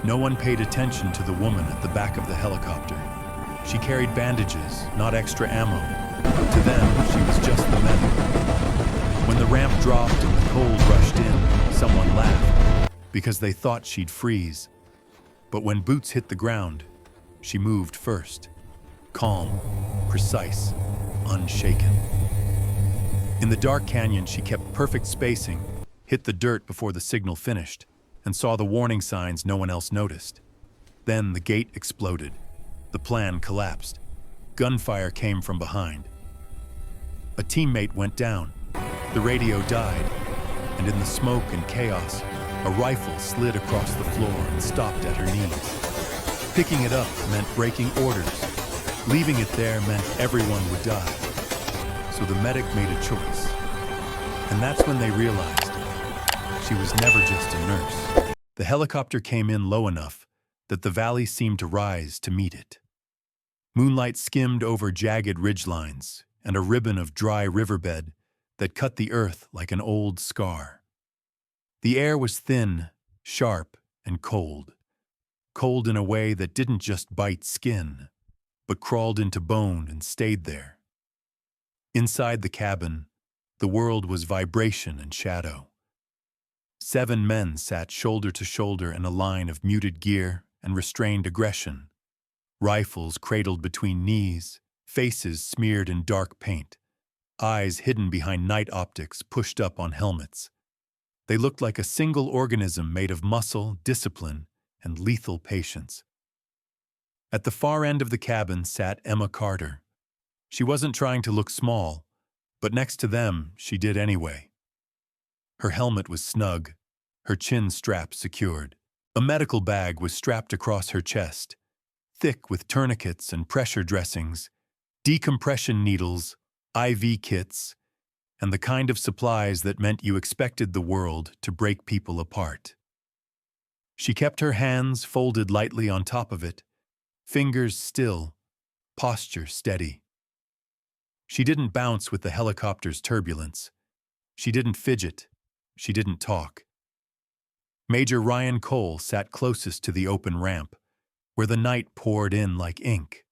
No one paid attention to the woman at the back of the helicopter. She carried bandages, not extra ammo. To them, she was just the medic. When the ramp dropped and the cold rushed in, someone laughed because they thought she'd freeze. But when boots hit the ground, she moved first. Calm, precise, unshaken. In the dark canyon, she kept perfect spacing, hit the dirt before the signal finished, and saw the warning signs no one else noticed. Then the gate exploded. The plan collapsed. Gunfire came from behind. A teammate went down. The radio died, and in the smoke and chaos, a rifle slid across the floor and stopped at her knees. Picking it up meant breaking orders. Leaving it there meant everyone would die. So the medic made a choice. And that's when they realized she was never just a nurse. The helicopter came in low enough that the valley seemed to rise to meet it. Moonlight skimmed over jagged ridgelines and a ribbon of dry riverbed that cut the earth like an old scar. The air was thin, sharp, and cold. Cold in a way that didn't just bite skin, but crawled into bone and stayed there. Inside the cabin, the world was vibration and shadow. 7 men sat shoulder to shoulder in a line of muted gear and restrained aggression. Rifles cradled between knees, faces smeared in dark paint, eyes hidden behind night optics pushed up on helmets. They looked like a single organism made of muscle, discipline, and lethal patience. At the far end of the cabin sat Emma Carter. She wasn't trying to look small, but next to them, she did anyway. Her helmet was snug, her chin strap secured. A medical bag was strapped across her chest, thick with tourniquets and pressure dressings, decompression needles, IV kits, and the kind of supplies that meant you expected the world to break people apart. She kept her hands folded lightly on top of it, fingers still, posture steady. She didn't bounce with the helicopter's turbulence. She didn't fidget. She didn't talk. Major Ryan Cole sat closest to the open ramp, where the night poured in like ink.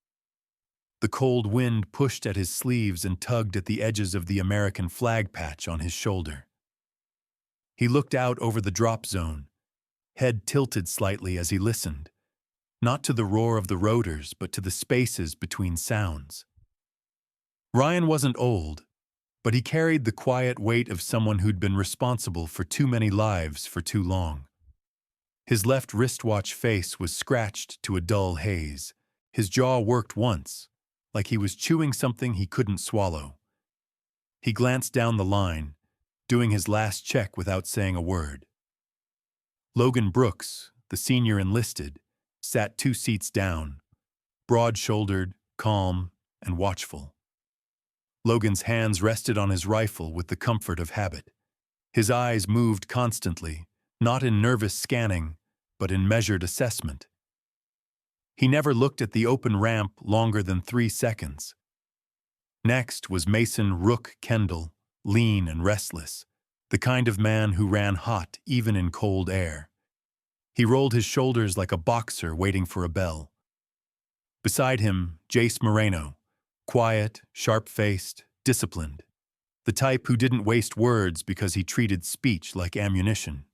The cold wind pushed at his sleeves and tugged at the edges of the American flag patch on his shoulder. He looked out over the drop zone, head tilted slightly as he listened, not to the roar of the rotors, but to the spaces between sounds. Ryan wasn't old, but he carried the quiet weight of someone who'd been responsible for too many lives for too long. His left wristwatch face was scratched to a dull haze. His jaw worked once, like he was chewing something he couldn't swallow. He glanced down the line, doing his last check without saying a word. Logan Brooks, the senior enlisted, sat 2 seats down, broad-shouldered, calm, and watchful. Logan's hands rested on his rifle with the comfort of habit. His eyes moved constantly, not in nervous scanning, but in measured assessment. He never looked at the open ramp longer than 3 seconds. Next was Mason Rook Kendall, lean and restless, the kind of man who ran hot even in cold air. He rolled his shoulders like a boxer waiting for a bell. Beside him, Jace Moreno, quiet, sharp-faced, disciplined, the type who didn't waste words because he treated speech like ammunition.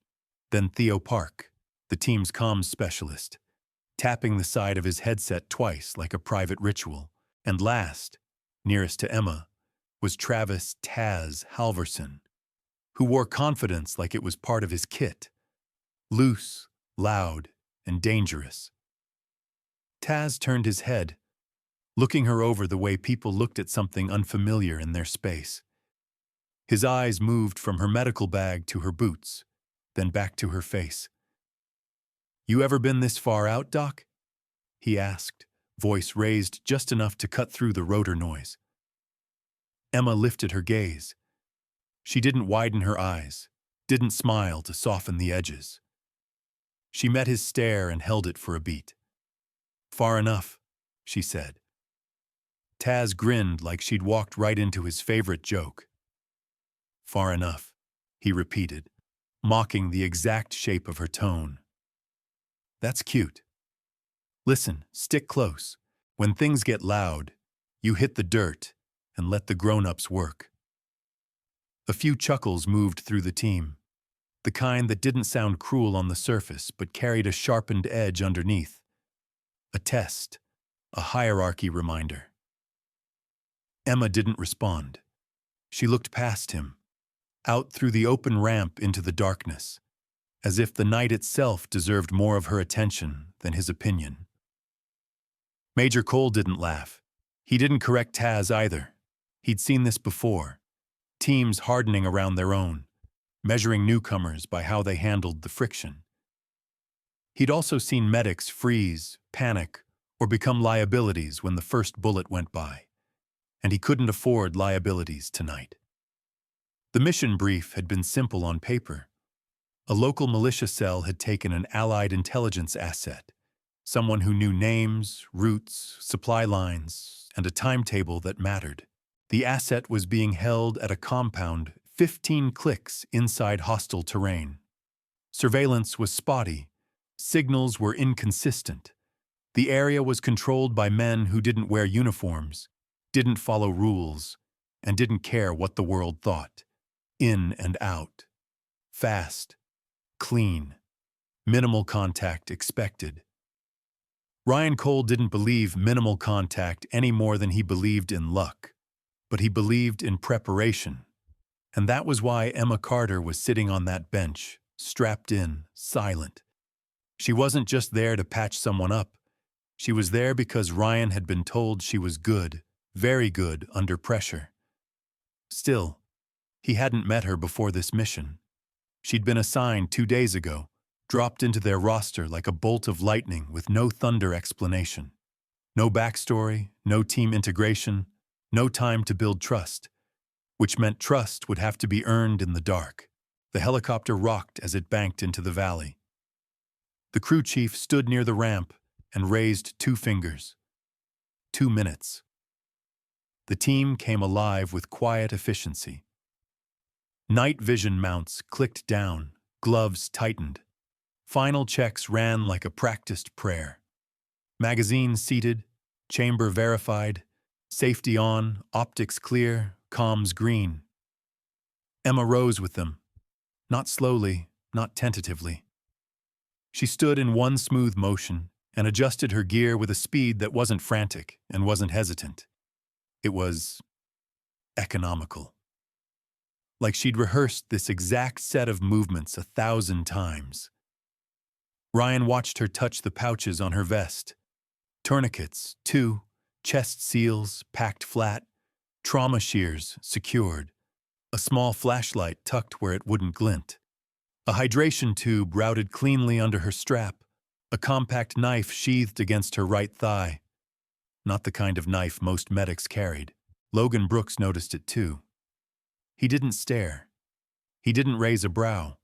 Then Theo Park, the team's comms specialist, tapping the side of his headset twice like a private ritual. And last, nearest to Emma, was Travis Taz Halverson, who wore confidence like it was part of his kit. Loose, loud, and dangerous. Taz turned his head, looking her over the way people looked at something unfamiliar in their space. His eyes moved from her medical bag to her boots, then back to her face. "You ever been this far out, Doc?" he asked, voice raised just enough to cut through the rotor noise. Emma lifted her gaze. She didn't widen her eyes, didn't smile to soften the edges. She met his stare and held it for a beat. "Far enough," she said. Taz grinned like she'd walked right into his favorite joke. "Far enough," he repeated, mocking the exact shape of her tone. That's cute. Listen, stick close. When things get loud, you hit the dirt and let the grown-ups work. A few chuckles moved through the team, the kind that didn't sound cruel on the surface but carried a sharpened edge underneath. A test, a hierarchy reminder. Emma didn't respond. She looked past him, out through the open ramp into the darkness, as if the night itself deserved more of her attention than his opinion. Major Cole didn't laugh. He didn't correct Taz either. He'd seen this before. Teams hardening around their own, measuring newcomers by how they handled the friction. He'd also seen medics freeze, panic, or become liabilities when the first bullet went by. And he couldn't afford liabilities tonight. The mission brief had been simple on paper. A local militia cell had taken an Allied intelligence asset, someone who knew names, routes, supply lines, and a timetable that mattered. The asset was being held at a compound 15 clicks inside hostile terrain. Surveillance was spotty. Signals were inconsistent. The area was controlled by men who didn't wear uniforms, didn't follow rules, and didn't care what the world thought. In and out. Fast. Clean. Minimal contact expected. Ryan Cole didn't believe minimal contact any more than he believed in luck, but he believed in preparation. And that was why Emma Carter was sitting on that bench, strapped in, silent. She wasn't just there to patch someone up. She was there because Ryan had been told she was good, very good under pressure. Still, he hadn't met her before this mission. She'd been assigned 2 days ago, dropped into their roster like a bolt of lightning with no thunder explanation. No backstory, no team integration, no time to build trust, which meant trust would have to be earned in the dark. The helicopter rocked as it banked into the valley. The crew chief stood near the ramp and raised 2 fingers. 2 minutes. The team came alive with quiet efficiency. Night vision mounts clicked down, gloves tightened. Final checks ran like a practiced prayer. Magazine seated, chamber verified, safety on, optics clear, comms green. Emma rose with them, not slowly, not tentatively. She stood in one smooth motion and adjusted her gear with a speed that wasn't frantic and wasn't hesitant. It was economical. Like she'd rehearsed this exact set of movements 1,000 times. Ryan watched her touch the pouches on her vest. Tourniquets, 2, chest seals packed flat, trauma shears secured, a small flashlight tucked where it wouldn't glint, a hydration tube routed cleanly under her strap, a compact knife sheathed against her right thigh. Not the kind of knife most medics carried. Logan Brooks noticed it too. He didn't stare. He didn't raise a brow.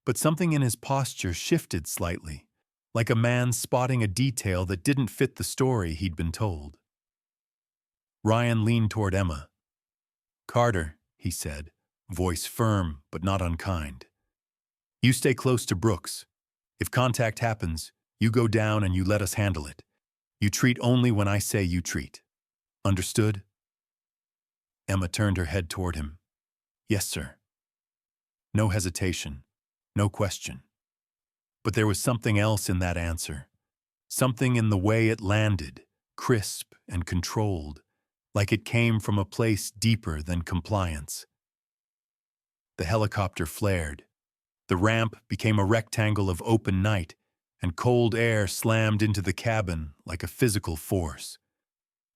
But something in his posture shifted slightly, like a man spotting a detail that didn't fit the story he'd been told. Ryan leaned toward Emma. "Carter," he said, voice firm but not unkind. "You stay close to Brooks. If contact happens, you go down and you let us handle it. You treat only when I say you treat. Understood?" Emma turned her head toward him. "Yes, sir." No hesitation, no question. But there was something else in that answer. Something in the way it landed, crisp and controlled, like it came from a place deeper than compliance. The helicopter flared. The ramp became a rectangle of open night, and cold air slammed into the cabin like a physical force.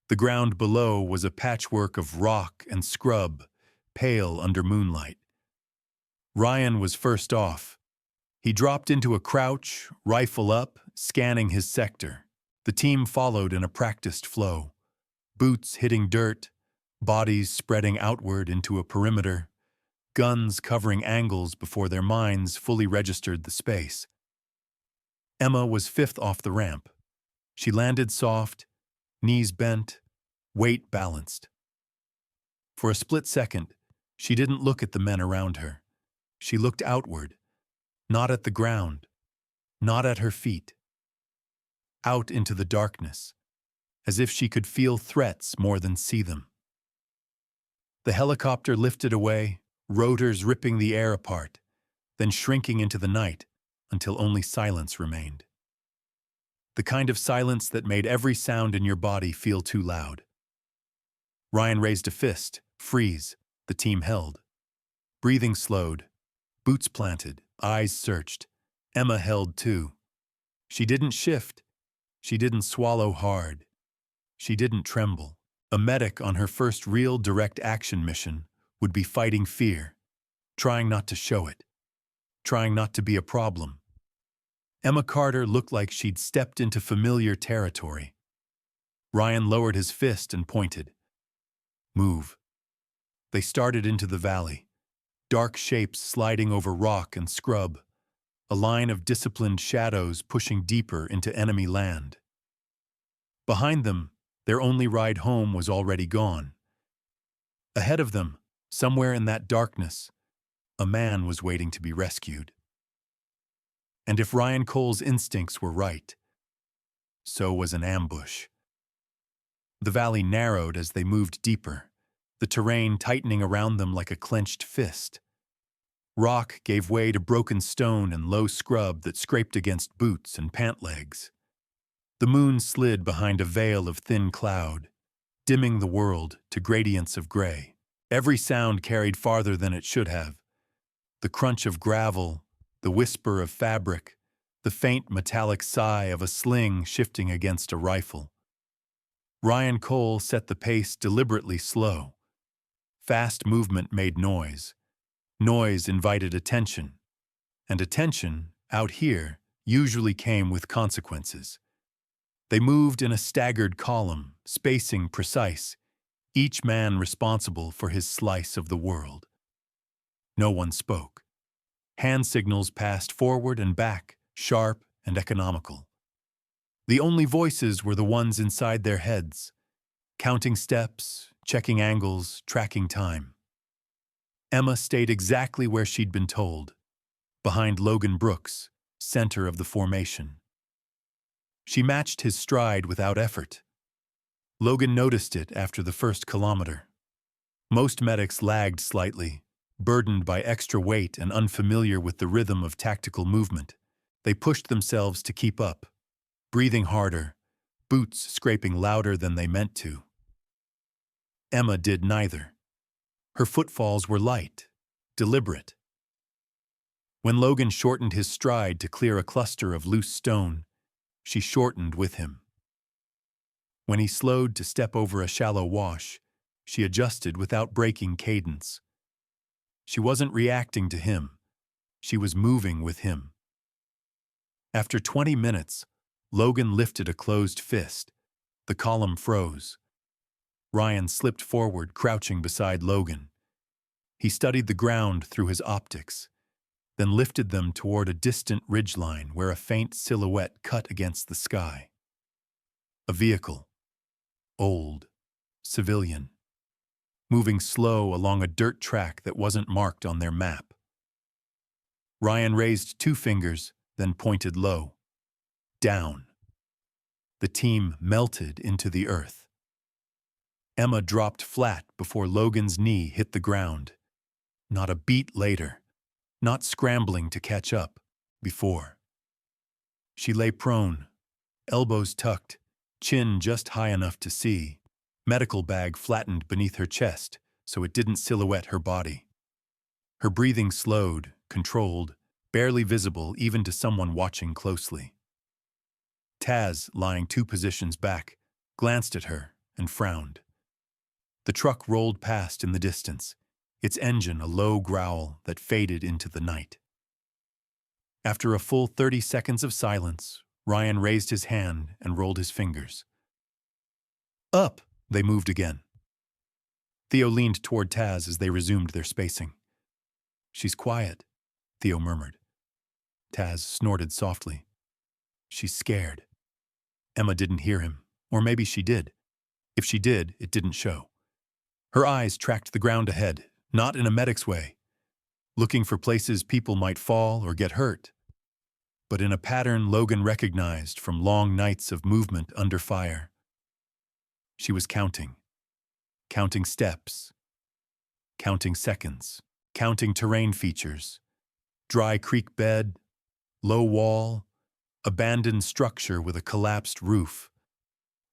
The ground below was a patchwork of rock and scrub, pale under moonlight. Ryan was first off. He dropped into a crouch, rifle up, scanning his sector. The team followed in a practiced flow. Boots hitting dirt, bodies spreading outward into a perimeter, guns covering angles before their minds fully registered the space. Emma was 5th off the ramp. She landed soft, knees bent, weight balanced. For a split second, she didn't look at the men around her. She looked outward, not at the ground, not at her feet. Out into the darkness, as if she could feel threats more than see them. The helicopter lifted away, rotors ripping the air apart, then shrinking into the night until only silence remained. The kind of silence that made every sound in your body feel too loud. Ryan raised a fist. Freeze. The team held. Breathing slowed. Boots planted. Eyes searched. Emma held too. She didn't shift. She didn't swallow hard. She didn't tremble. A medic on her first real direct action mission would be fighting fear, trying not to show it, trying not to be a problem. Emma Carter looked like she'd stepped into familiar territory. Ryan lowered his fist and pointed. Move. They started into the valley, dark shapes sliding over rock and scrub, a line of disciplined shadows pushing deeper into enemy land. Behind them, their only ride home was already gone. Ahead of them, somewhere in that darkness, a man was waiting to be rescued. And if Ryan Cole's instincts were right, so was an ambush. The valley narrowed as they moved deeper, the terrain tightening around them like a clenched fist. Rock gave way to broken stone and low scrub that scraped against boots and pant legs. The moon slid behind a veil of thin cloud, dimming the world to gradients of gray. Every sound carried farther than it should have. The crunch of gravel, the whisper of fabric, the faint metallic sigh of a sling shifting against a rifle. Ryan Cole set the pace deliberately slow. Fast movement made noise. Noise invited attention. And attention, out here, usually came with consequences. They moved in a staggered column, spacing precise, each man responsible for his slice of the world. No one spoke. Hand signals passed forward and back, sharp and economical. The only voices were the ones inside their heads, counting steps, checking angles, tracking time. Emma stayed exactly where she'd been told, behind Logan Brooks, center of the formation. She matched his stride without effort. Logan noticed it after the first kilometer. Most medics lagged slightly, burdened by extra weight and unfamiliar with the rhythm of tactical movement. They pushed themselves to keep up, breathing harder, boots scraping louder than they meant to. Emma did neither. Her footfalls were light, deliberate. When Logan shortened his stride to clear a cluster of loose stone, she shortened with him. When he slowed to step over a shallow wash, she adjusted without breaking cadence. She wasn't reacting to him. She was moving with him. After 20 minutes, Logan lifted a closed fist. The column froze. Ryan slipped forward, crouching beside Logan. He studied the ground through his optics, then lifted them toward a distant ridgeline where a faint silhouette cut against the sky. A vehicle. Old. Civilian. Moving slow along a dirt track that wasn't marked on their map. Ryan raised 2 fingers, then pointed low. Down. The team melted into the earth. Emma dropped flat before Logan's knee hit the ground. Not a beat later, not scrambling to catch up, before. She lay prone, elbows tucked, chin just high enough to see, medical bag flattened beneath her chest so it didn't silhouette her body. Her breathing slowed, controlled, barely visible even to someone watching closely. Taz, lying 2 positions back, glanced at her and frowned. The truck rolled past in the distance, its engine a low growl that faded into the night. After a full 30 seconds of silence, Ryan raised his hand and rolled his fingers. Up! They moved again. Theo leaned toward Taz as they resumed their spacing. She's quiet, Theo murmured. Taz snorted softly. She's scared. Emma didn't hear him, or maybe she did. If she did, it didn't show. Her eyes tracked the ground ahead, not in a medic's way, looking for places people might fall or get hurt. but in a pattern Logan recognized from long nights of movement under fire. She was counting. Counting steps. Counting seconds. Counting terrain features. Dry creek bed, low wall, abandoned structure with a collapsed roof.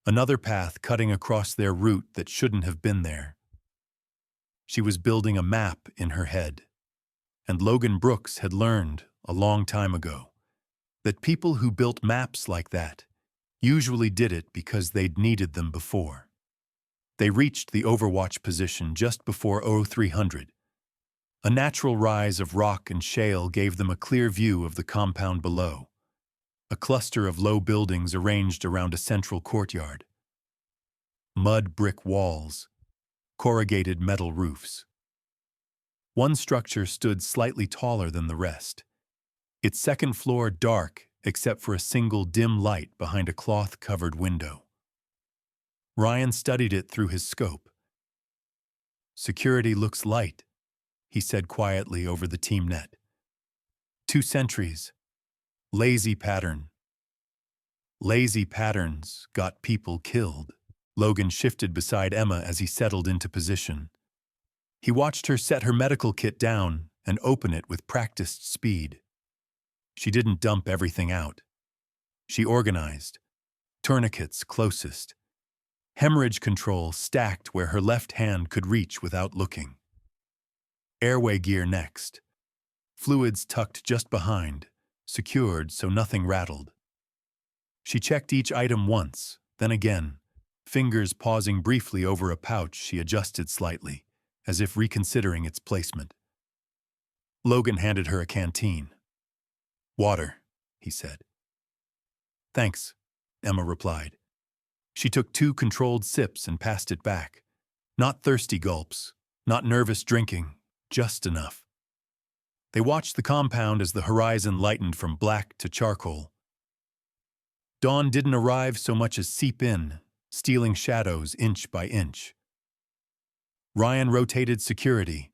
Another path cutting across their route that shouldn't have been there. She was building a map in her head. And Logan Brooks had learned, a long time ago, that people who built maps like that usually did it because they'd needed them before. They reached the overwatch position just before 0300. A natural rise of rock and shale gave them a clear view of the compound below, a cluster of low buildings arranged around a central courtyard. Mud brick walls, corrugated metal roofs. One structure stood slightly taller than the rest, its second floor dark except for a single dim light behind a cloth-covered window. Ryan studied it through his scope. "Security looks light," he said quietly over the team net. "2 sentries. Lazy pattern." Lazy patterns got people killed. Logan shifted beside Emma as he settled into position. He watched her set her medical kit down and open it with practiced speed. She didn't dump everything out. She organized. Tourniquets closest. Hemorrhage control stacked where her left hand could reach without looking. Airway gear next. Fluids tucked just behind, secured so nothing rattled. She checked each item once, then again, fingers pausing briefly over a pouch she adjusted slightly, as if reconsidering its placement. Logan handed her a canteen. "Water," he said. "Thanks," Emma replied. She took 2 controlled sips and passed it back. Not thirsty gulps, not nervous drinking, just enough. They watched the compound as the horizon lightened from black to charcoal. Dawn didn't arrive so much as seep in, stealing shadows inch by inch. Ryan rotated security.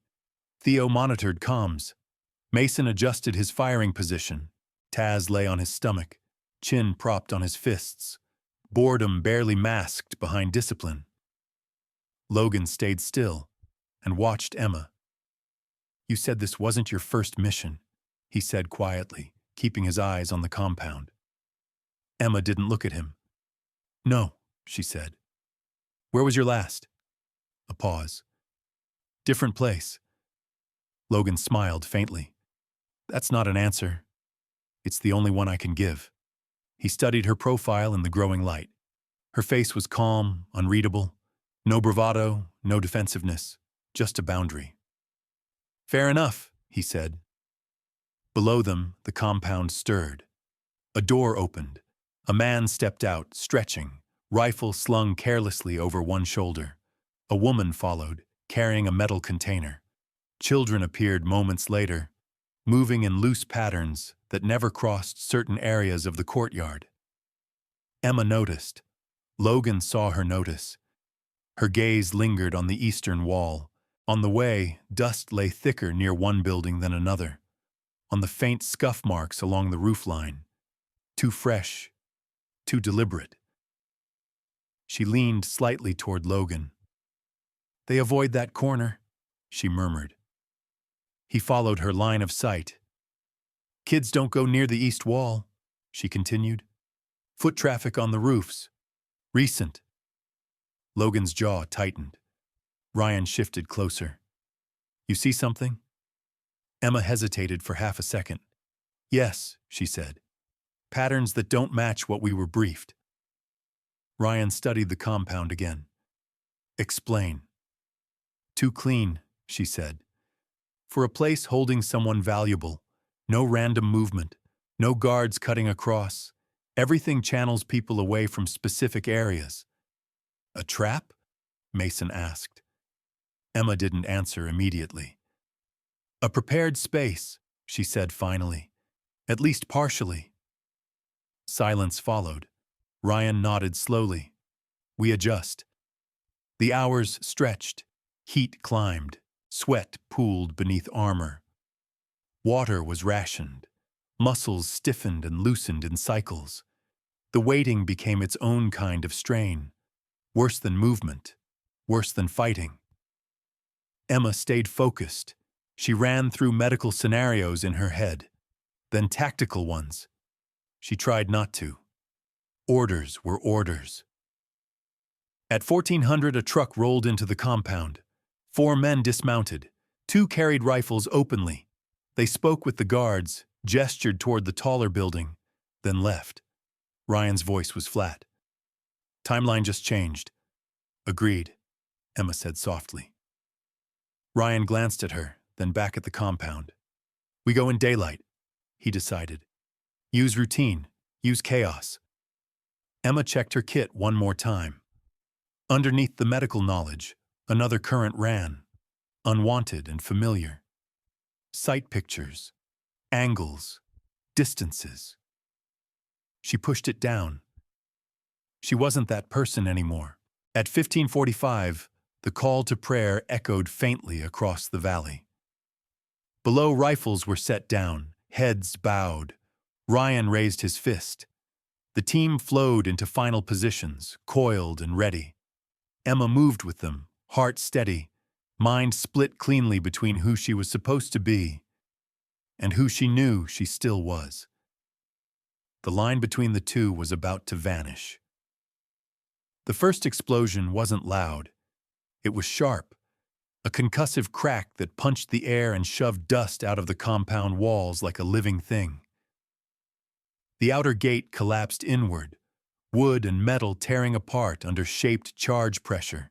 Theo monitored comms. Mason adjusted his firing position. Taz lay on his stomach, chin propped on his fists, boredom barely masked behind discipline. Logan stayed still and watched Emma. "You said this wasn't your first mission," he said quietly, keeping his eyes on the compound. Emma didn't look at him. "No," she said. "Where was your last?" A pause. "Different place." Logan smiled faintly. "That's not an answer. It's the only one I can give." He studied her profile in the growing light. Her face was calm, unreadable. No bravado, no defensiveness, just a boundary. "Fair enough," he said. Below them, the compound stirred. A door opened. A man stepped out, stretching, rifle slung carelessly over one shoulder. A woman followed, carrying a metal container. Children appeared moments later, moving in loose patterns that never crossed certain areas of the courtyard. Emma noticed. Logan saw her notice. Her gaze lingered on the eastern wall. On the way, dust lay thicker near one building than another, on the faint scuff marks along the roofline. Too fresh, too deliberate. She leaned slightly toward Logan. "They avoid that corner," she murmured. He followed her line of sight. "Kids don't go near the east wall," she continued. "Foot traffic on the roofs. Recent." Logan's jaw tightened. Ryan shifted closer. "You see something?" Emma hesitated for half a second. "Yes," she said. "Patterns that don't match what we were briefed." Ryan studied the compound again. "Explain." "Too clean," she said. "For a place holding someone valuable, no random movement, no guards cutting across. Everything channels people away from specific areas." "A trap?" Mason asked. Emma didn't answer immediately. "A prepared space," she said finally. "At least partially." Silence followed. Ryan nodded slowly. "We adjust." The hours stretched. Heat climbed. Sweat pooled beneath armor. Water was rationed. Muscles stiffened and loosened in cycles. The waiting became its own kind of strain. Worse than movement. Worse than fighting. Emma stayed focused. She ran through medical scenarios in her head, then tactical ones. She tried not to. Orders were orders. At 1400, a truck rolled into the compound. 4 men dismounted. 2 carried rifles openly. They spoke with the guards, gestured toward the taller building, then left. Ryan's voice was flat. Timeline just changed. Agreed, Emma said softly. Ryan glanced at her, then back at the compound. We go in daylight, he decided. Use routine, use chaos. Emma checked her kit one more time. Underneath the medical knowledge, another current ran, unwanted and familiar. Sight pictures, angles, distances. She pushed it down. She wasn't that person anymore. At 1545, the call to prayer echoed faintly across the valley. Below, rifles were set down, heads bowed. Ryan raised his fist. The team flowed into final positions, coiled and ready. Emma moved with them, heart steady, mind split cleanly between who she was supposed to be and who she knew she still was. The line between the two was about to vanish. The first explosion wasn't loud. It was sharp, a concussive crack that punched the air and shoved dust out of the compound walls like a living thing. The outer gate collapsed inward, wood and metal tearing apart under shaped charge pressure.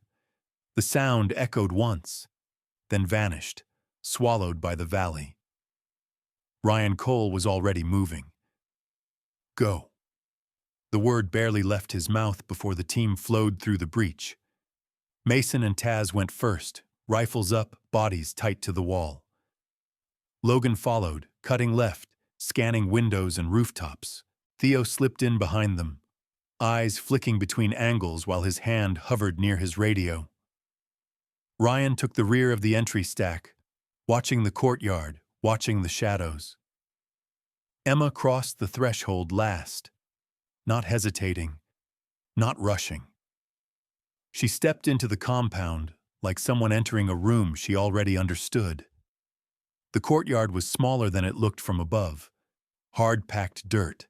The sound echoed once, then vanished, swallowed by the valley. Ryan Cole was already moving. Go. The word barely left his mouth before the team flowed through the breach. Mason and Taz went first, rifles up, bodies tight to the wall. Logan followed, cutting left, scanning windows and rooftops. Theo slipped in behind them, eyes flicking between angles while his hand hovered near his radio. Ryan took the rear of the entry stack, watching the courtyard, watching the shadows. Emma crossed the threshold last, not hesitating, not rushing. She stepped into the compound like someone entering a room she already understood. The courtyard was smaller than it looked from above, hard-packed dirt,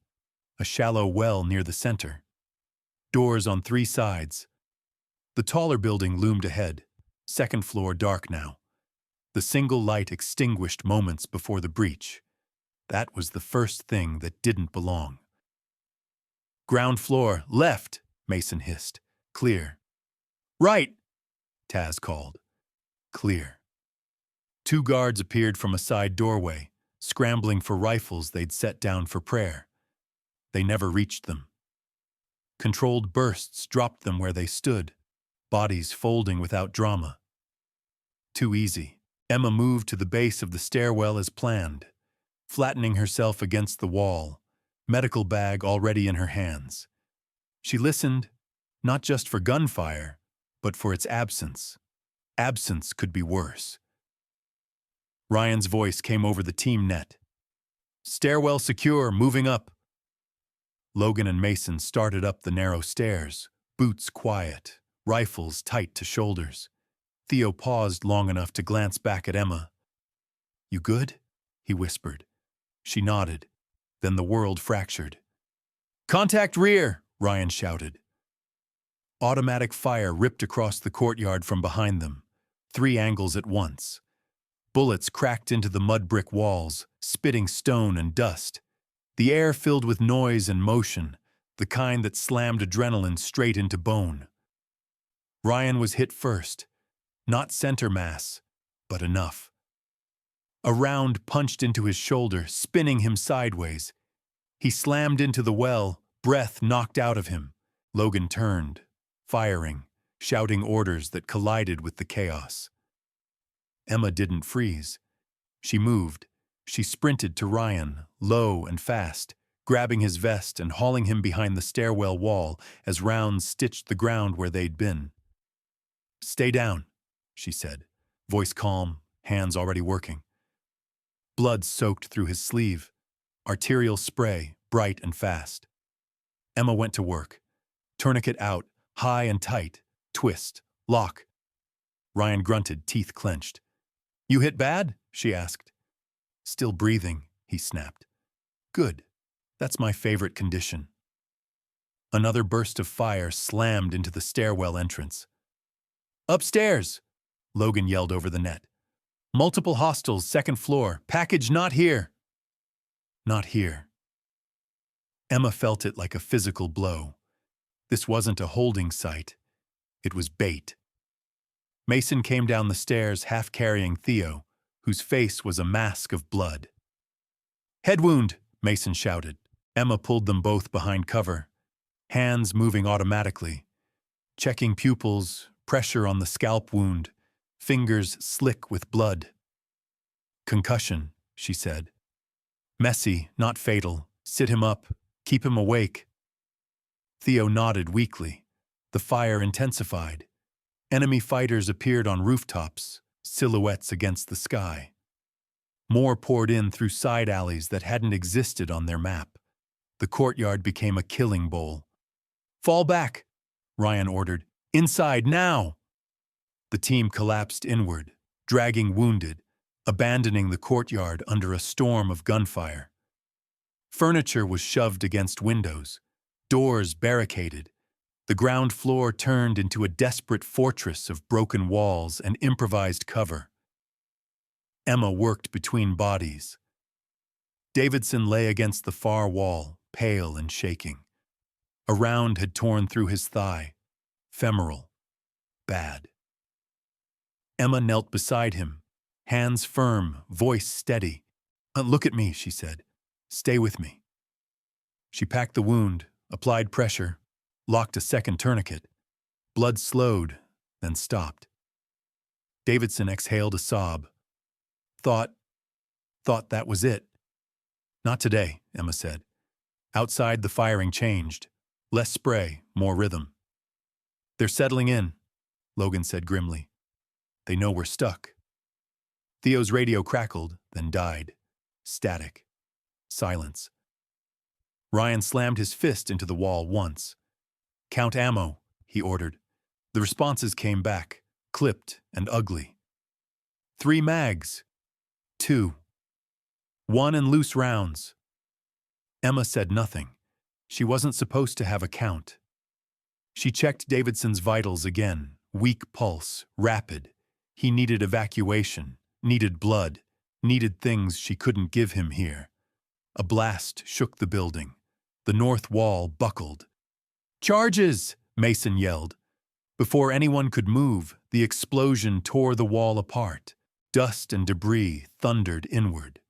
a shallow well near the center. Doors on 3 sides. The taller building loomed ahead, second floor dark now. The single light extinguished moments before the breach. That was the first thing that didn't belong. Ground floor, left, Mason hissed. Clear. Right, Taz called. Clear. 2 guards appeared from a side doorway, scrambling for rifles they'd set down for prayer. They never reached them. Controlled bursts dropped them where they stood, bodies folding without drama. Too easy. Emma moved to the base of the stairwell as planned, flattening herself against the wall, medical bag already in her hands. She listened, not just for gunfire, but for its absence. Absence could be worse. Ryan's voice came over the team net. Stairwell secure, moving up. Logan and Mason started up the narrow stairs, boots quiet, rifles tight to shoulders. Theo paused long enough to glance back at Emma. You good? He whispered. She nodded. Then the world fractured. Contact rear, Ryan shouted. Automatic fire ripped across the courtyard from behind them, 3 angles at once. Bullets cracked into the mud brick walls, spitting stone and dust. The air filled with noise and motion, the kind that slammed adrenaline straight into bone. Ryan was hit first, not center mass, but enough. A round punched into his shoulder, spinning him sideways. He slammed into the well, breath knocked out of him. Logan turned, firing, shouting orders that collided with the chaos. Emma didn't freeze. She moved. She sprinted to Ryan, low and fast, grabbing his vest and hauling him behind the stairwell wall as rounds stitched the ground where they'd been. Stay down, she said, voice calm, hands already working. Blood soaked through his sleeve. arterial spray, bright and fast. Emma went to work. Tourniquet out, high and tight, twist, lock. Ryan grunted, teeth clenched. "You hit bad?" she asked. "Still breathing," he snapped. "Good. That's my favorite condition." Another burst of fire slammed into the stairwell entrance. "Upstairs!" Logan yelled over the net. "Multiple hostiles, second floor. Package not here." Not here. Emma felt it like a physical blow. This wasn't a holding site. It was bait. Mason came down the stairs, half carrying Theo, whose face was a mask of blood. "Head wound," Mason shouted. Emma pulled them both behind cover, hands moving automatically, checking pupils, pressure on the scalp wound, fingers slick with blood. "Concussion," she said. "Messy, not fatal. Sit him up. Keep him awake." Theo nodded weakly. The fire intensified. Enemy fighters appeared on rooftops, silhouettes against the sky. More poured in through side alleys that hadn't existed on their map. The courtyard became a killing bowl. "Fall back," Ryan ordered. "Inside, now!" The team collapsed inward, dragging wounded, abandoning the courtyard under a storm of gunfire. Furniture was shoved against windows, doors barricaded. The ground floor turned into a desperate fortress of broken walls and improvised cover. Emma worked between bodies. Davidson lay against the far wall, pale and shaking. A round had torn through his thigh. Femoral. Bad. Emma knelt beside him, hands firm, voice steady. "Look at me," she said. "Stay with me." She packed the wound, applied pressure, locked a second tourniquet. Blood slowed, then stopped. Davidson exhaled a sob. Thought that was it. "Not today," Emma said. Outside, the firing changed. Less spray, more rhythm. "They're settling in," Logan said grimly. "They know we're stuck." Theo's radio crackled, then died. Static. Silence. Ryan slammed his fist into the wall once. "Count ammo," he ordered. The responses came back, clipped and ugly. 3 mags. 2. 1 and loose rounds. Emma said nothing. She wasn't supposed to have a count. She checked Davidson's vitals again. Weak pulse, rapid. He needed evacuation, needed blood, needed things she couldn't give him here. A blast shook the building. The north wall buckled. "Charges!" Mason yelled. Before anyone could move, the explosion tore the wall apart. Dust and debris thundered inward.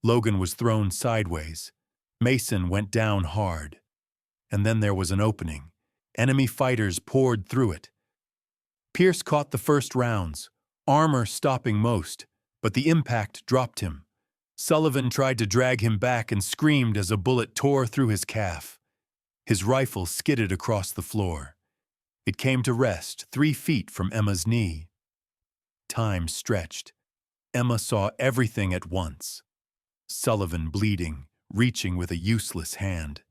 Logan was thrown sideways. Mason went down hard. And then there was an opening. Enemy fighters poured through it. Pierce caught the first rounds, armor stopping most, but the impact dropped him. Sullivan tried to drag him back and screamed as a bullet tore through his calf. His rifle skidded across the floor. It came to rest 3 feet from Emma's knee. Time stretched. Emma saw everything at once. Sullivan bleeding, reaching with a useless hand.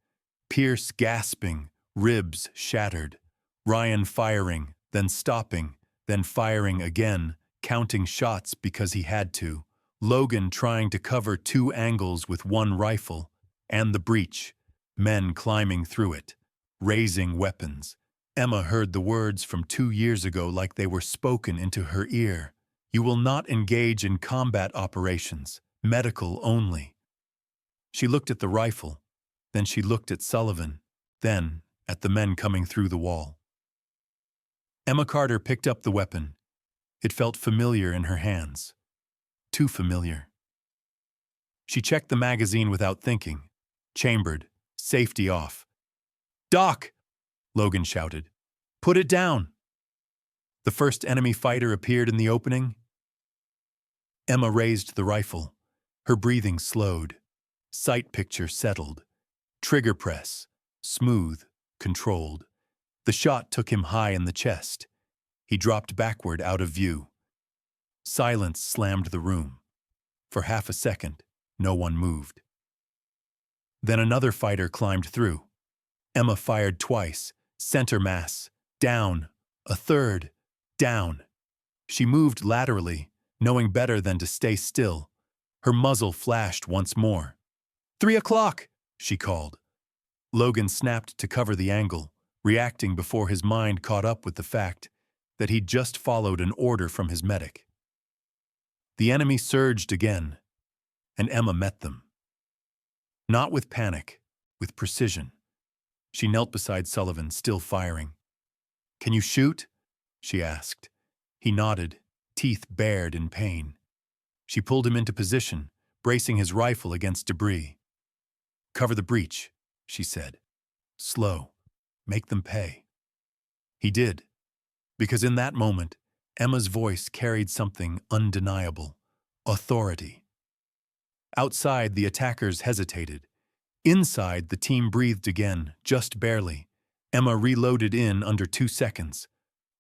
Pierce gasping, ribs shattered. Ryan firing, then stopping, then firing again, counting shots because he had to. Logan trying to cover 2 angles with 1 rifle. And the breach. Men climbing through it, raising weapons. Emma heard the words from 2 years ago like they were spoken into her ear. "You will not engage in combat operations. Medical only." She looked at the rifle. Then she looked at Sullivan. Then at the men coming through the wall. Emma Carter picked up the weapon. It felt familiar in her hands. Too familiar. She checked the magazine without thinking. Chambered. Safety off. "Doc!" Logan shouted. "Put it down!" The first enemy fighter appeared in the opening. Emma raised the rifle. Her breathing slowed. Sight picture settled. Trigger press. Smooth. Controlled. The shot took him high in the chest. He dropped backward out of view. Silence slammed the room. For half a second, No one moved. Then another fighter climbed through. Emma fired twice. Center mass. Down. A third. Down. She moved laterally, knowing better than to stay still. Her muzzle flashed once more. 3 o'clock, she called. Logan snapped to cover the angle, reacting before his mind caught up with the fact that he'd just followed an order from his medic. The enemy surged again, and Emma met them. Not with panic, with precision. She knelt beside Sullivan, still firing. "Can you shoot?" she asked. He nodded, teeth bared in pain. She pulled him into position, bracing his rifle against debris. "Cover the breach," she said. "Slow. Make them pay." He did, because in that moment, Emma's voice carried something undeniable: authority. Outside, the attackers hesitated. Inside, the team breathed again, just barely. Emma reloaded in under 2 seconds.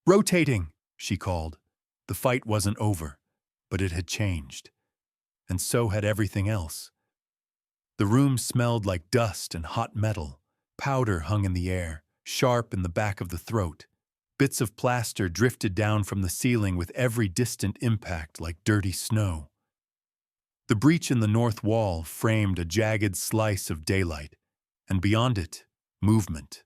"Rotating," she called. The fight wasn't over, but it had changed. And so had everything else. The room smelled like dust and hot metal. Powder hung in the air, sharp in the back of the throat. Bits of plaster drifted down from the ceiling with every distant impact like dirty snow. The breach in the north wall framed a jagged slice of daylight, and beyond it, movement.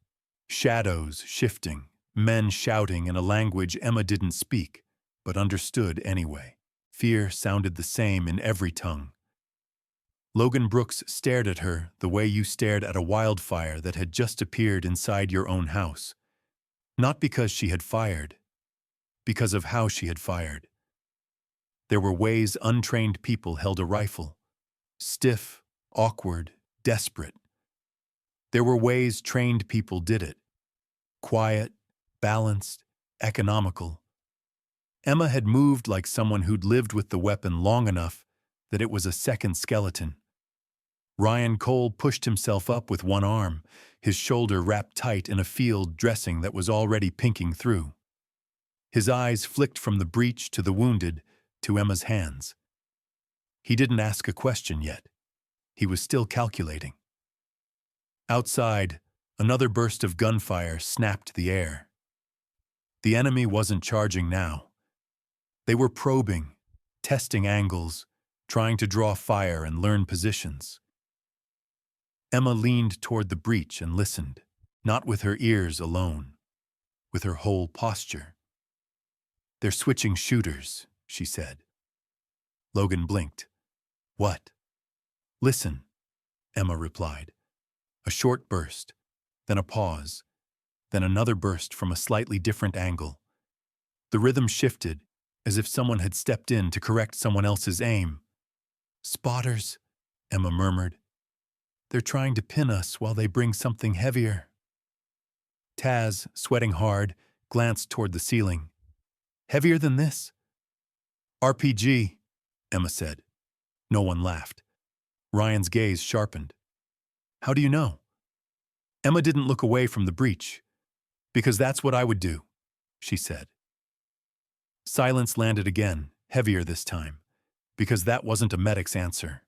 Shadows shifting, men shouting in a language Emma didn't speak, but understood anyway. Fear sounded the same in every tongue. Logan Brooks stared at her the way you stared at a wildfire that had just appeared inside your own house. Not because she had fired, because of how she had fired. There were ways untrained people held a rifle. Stiff, awkward, desperate. There were ways trained people did it. Quiet, balanced, economical. Emma had moved like someone who'd lived with the weapon long enough that it was a second skeleton. Ryan Cole pushed himself up with one arm, his shoulder wrapped tight in a field dressing that was already pinking through. His eyes flicked from the breach to the wounded, to Emma's hands. He didn't ask a question yet. He was still calculating. Outside, another burst of gunfire snapped the air. The enemy wasn't charging now. They were probing, testing angles, trying to draw fire and learn positions. Emma leaned toward the breach and listened, not with her ears alone, with her whole posture. "They're switching shooters," she said. Logan blinked. "What?" "Listen," Emma replied. A short burst, then a pause, then another burst from a slightly different angle. The rhythm shifted, as if someone had stepped in to correct someone else's aim. "Spotters," Emma murmured. "They're trying to pin us while they bring something heavier." Taz, sweating hard, glanced toward the ceiling. "Heavier than this?" "RPG," Emma said. No one laughed. Ryan's gaze sharpened. "How do you know?" Emma didn't look away from the breach. "Because that's what I would do," she said. Silence landed again, heavier this time, because that wasn't a medic's answer.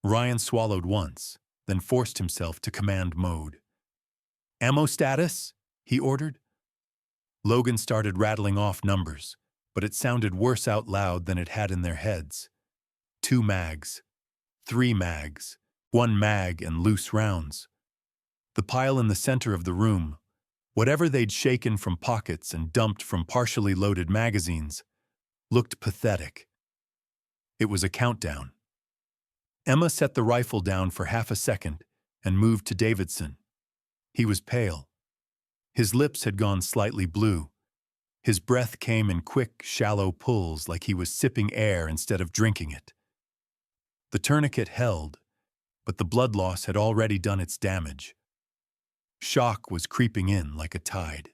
Ryan swallowed once, then forced himself to command mode. "Ammo status?" he ordered. Logan started rattling off numbers, but it sounded worse out loud than it had in their heads. 2 mags, 3 mags, 1 mag and loose rounds. The pile in the center of the room, whatever they'd shaken from pockets and dumped from partially loaded magazines, looked pathetic. It was a countdown. Emma set the rifle down for half a second and moved to Davidson. He was pale. His lips had gone slightly blue. His breath came in quick, shallow pulls like he was sipping air instead of drinking it. The tourniquet held, but the blood loss had already done its damage. Shock was creeping in like a tide.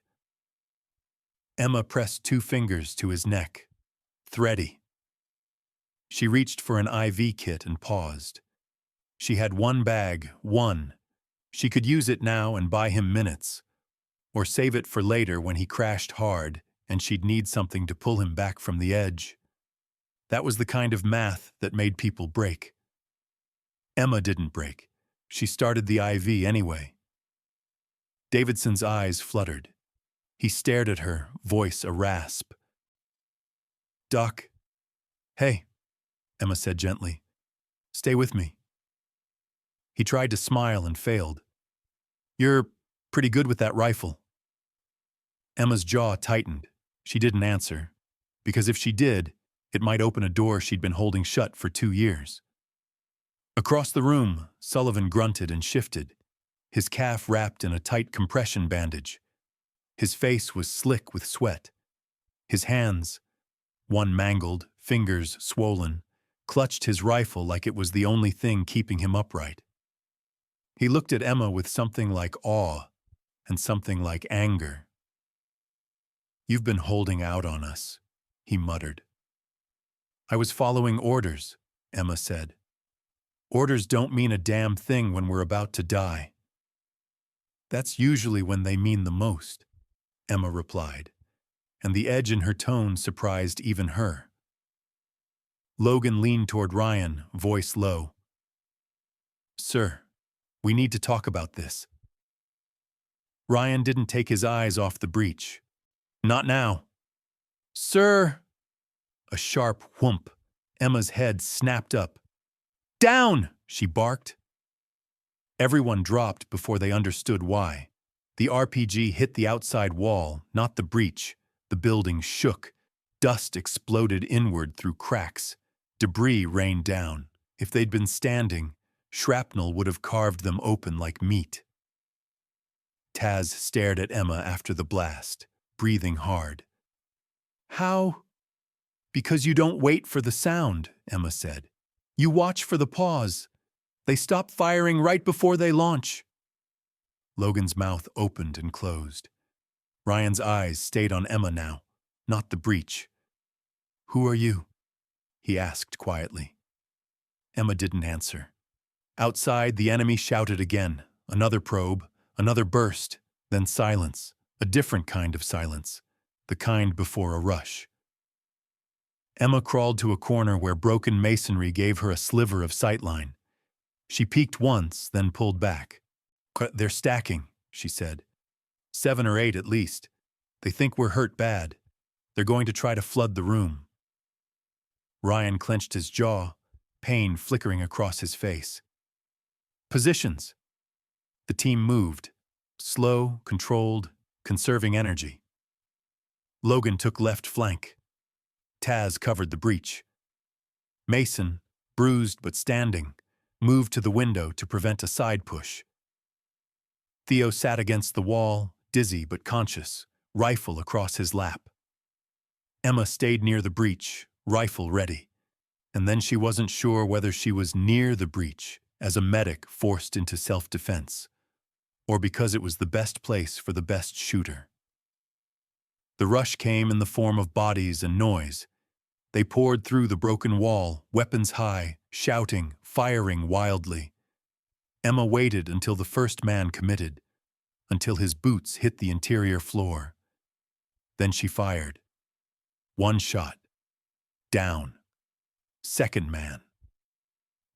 Emma pressed 2 fingers to his neck. Thready. She reached for an IV kit and paused. She had 1 bag, 1. She could use it now and buy him minutes, or save it for later when he crashed hard and she'd need something to pull him back from the edge. That was the kind of math that made people break. Emma didn't break. She started the IV anyway. Davidson's eyes fluttered. He stared at her, voice a rasp. "Doc." "Hey," Emma said gently. "Stay with me." He tried to smile and failed. "You're pretty good with that rifle." Emma's jaw tightened. She didn't answer, because if she did, it might open a door she'd been holding shut for 2 years. Across the room, Sullivan grunted and shifted, his calf wrapped in a tight compression bandage. His face was slick with sweat. His hands, one mangled, fingers swollen, clutched his rifle like it was the only thing keeping him upright. He looked at Emma with something like awe and something like anger. "You've been holding out on us," he muttered. "I was following orders," Emma said. "Orders don't mean a damn thing when we're about to die." "That's usually when they mean the most," Emma replied, and the edge in her tone surprised even her. Logan leaned toward Ryan, voice low. "Sir, we need to talk about this." Ryan didn't take his eyes off the breach. "Not now." "Sir!" A sharp whoomp. Emma's head snapped up. "Down!" she barked. Everyone dropped before they understood why. The RPG hit the outside wall, not the breach. The building shook. Dust exploded inward through cracks. Debris rained down. If they'd been standing, shrapnel would have carved them open like meat. Taz stared at Emma after the blast, breathing hard. "How?" "Because you don't wait for the sound," Emma said. "You watch for the pause. They stop firing right before they launch." Logan's mouth opened and closed. Ryan's eyes stayed on Emma now, not the breach. "Who are you?" he asked quietly. Emma didn't answer. Outside, the enemy shouted again. Another probe, another burst, then silence. A different kind of silence, the kind before a rush. Emma crawled to a corner where broken masonry gave her a sliver of sightline. She peeked once, then pulled back. "They're stacking," she said. 7 or 8 at least. They think we're hurt bad. They're going to try to flood the room." Ryan clenched his jaw, pain flickering across his face. "Positions." The team moved, slow, controlled, conserving energy. Logan took left flank. Taz covered the breach. Mason, bruised but standing, moved to the window to prevent a side push. Theo sat against the wall, dizzy but conscious, rifle across his lap. Emma stayed near the breach, rifle ready, and then she wasn't sure whether she was near the breach as a medic forced into self-defense, or because it was the best place for the best shooter. The rush came in the form of bodies and noise. They poured through the broken wall, weapons high, shouting, firing wildly. Emma waited until the first man committed, until his boots hit the interior floor. Then she fired. 1 shot. Down. Second man.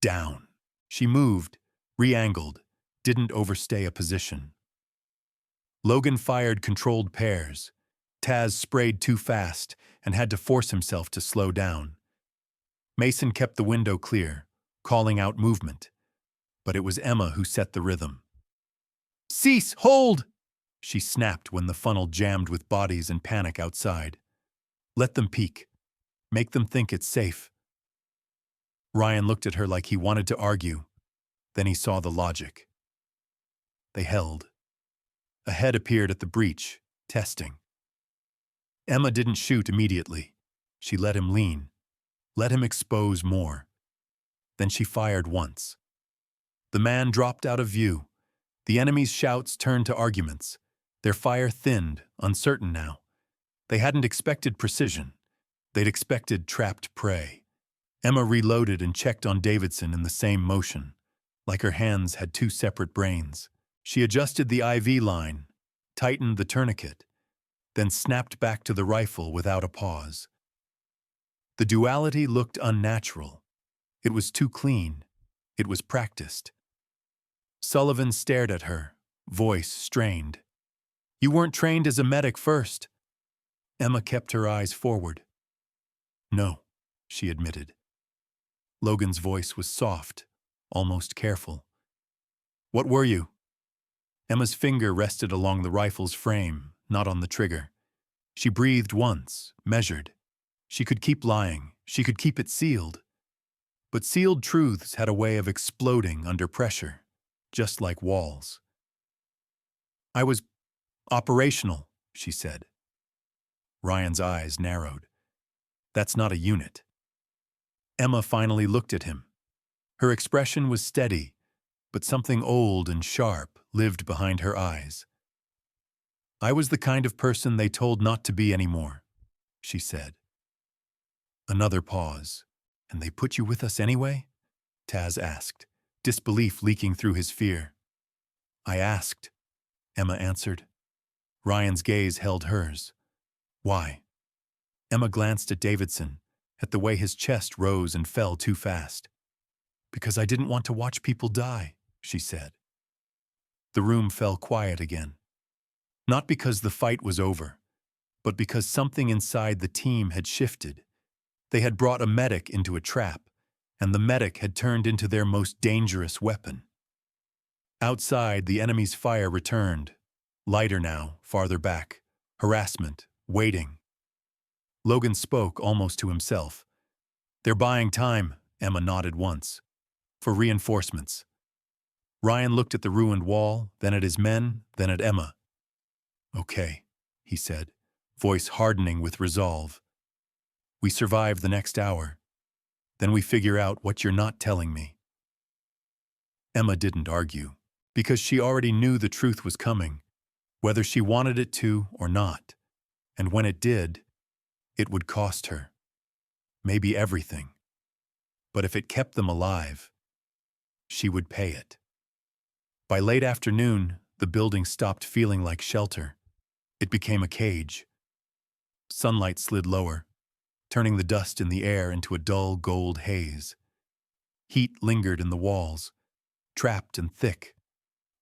Down. She moved, re-angled, didn't overstay a position. Logan fired controlled pairs. Taz sprayed too fast and had to force himself to slow down. Mason kept the window clear, calling out movement. But it was Emma who set the rhythm. "Cease! Hold!" she snapped when the funnel jammed with bodies and panic outside. "Let them peek. Make them think it's safe." Ryan looked at her like he wanted to argue. Then he saw the logic. They held. A head appeared at the breach, testing. Emma didn't shoot immediately. She let him lean, let him expose more. Then she fired once. The man dropped out of view. The enemy's shouts turned to arguments. Their fire thinned, uncertain now. They hadn't expected precision. They'd expected trapped prey. Emma reloaded and checked on Davidson in the same motion, like her hands had 2 separate brains. She adjusted the IV line, tightened the tourniquet, then snapped back to the rifle without a pause. The duality looked unnatural. It was too clean. It was practiced. Sullivan stared at her, voice strained. "You weren't trained as a medic first." Emma kept her eyes forward. "No," she admitted. Logan's voice was soft, almost careful. "What were you?" Emma's finger rested along the rifle's frame, not on the trigger. She breathed once, measured. She could keep lying. She could keep it sealed. But sealed truths had a way of exploding under pressure, just like walls. "I was operational," she said. Ryan's eyes narrowed. "That's not a unit." Emma finally looked at him. Her expression was steady, but something old and sharp lived behind her eyes. "I was the kind of person they told not to be anymore," she said. Another pause. "And they put you with us anyway?" Taz asked, disbelief leaking through his fear. "I asked," Emma answered. Ryan's gaze held hers. "Why?" Emma glanced at Davidson, at the way his chest rose and fell too fast. "Because I didn't want to watch people die," she said. The room fell quiet again. Not because the fight was over, but because something inside the team had shifted. They had brought a medic into a trap, and the medic had turned into their most dangerous weapon. Outside, the enemy's fire returned, lighter now, farther back, harassment, waiting. Logan spoke almost to himself. "They're buying time," Emma nodded once, "for reinforcements." Ryan looked at the ruined wall, then at his men, then at Emma. "Okay," he said, voice hardening with resolve. "We survive the next hour. Then we figure out what you're not telling me." Emma didn't argue, because she already knew the truth was coming, whether she wanted it to or not. And when it did, it would cost her. Maybe everything. But if it kept them alive, she would pay it. By late afternoon, the building stopped feeling like shelter. It became a cage. Sunlight slid lower, turning the dust in the air into a dull gold haze. Heat lingered in the walls, trapped and thick,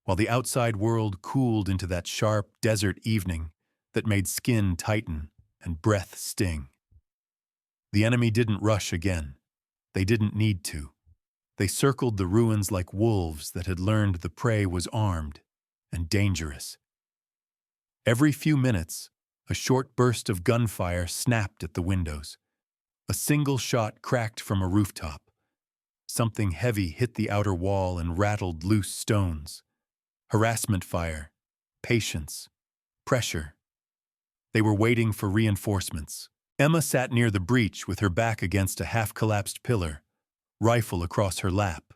while the outside world cooled into that sharp desert evening that made skin tighten and breath sting. The enemy didn't rush again. They didn't need to. They circled the ruins like wolves that had learned the prey was armed and dangerous. Every few minutes, a short burst of gunfire snapped at the windows. A single shot cracked from a rooftop. Something heavy hit the outer wall and rattled loose stones. Harassment fire, patience, pressure. They were waiting for reinforcements. Emma sat near the breach with her back against a half-collapsed pillar, rifle across her lap,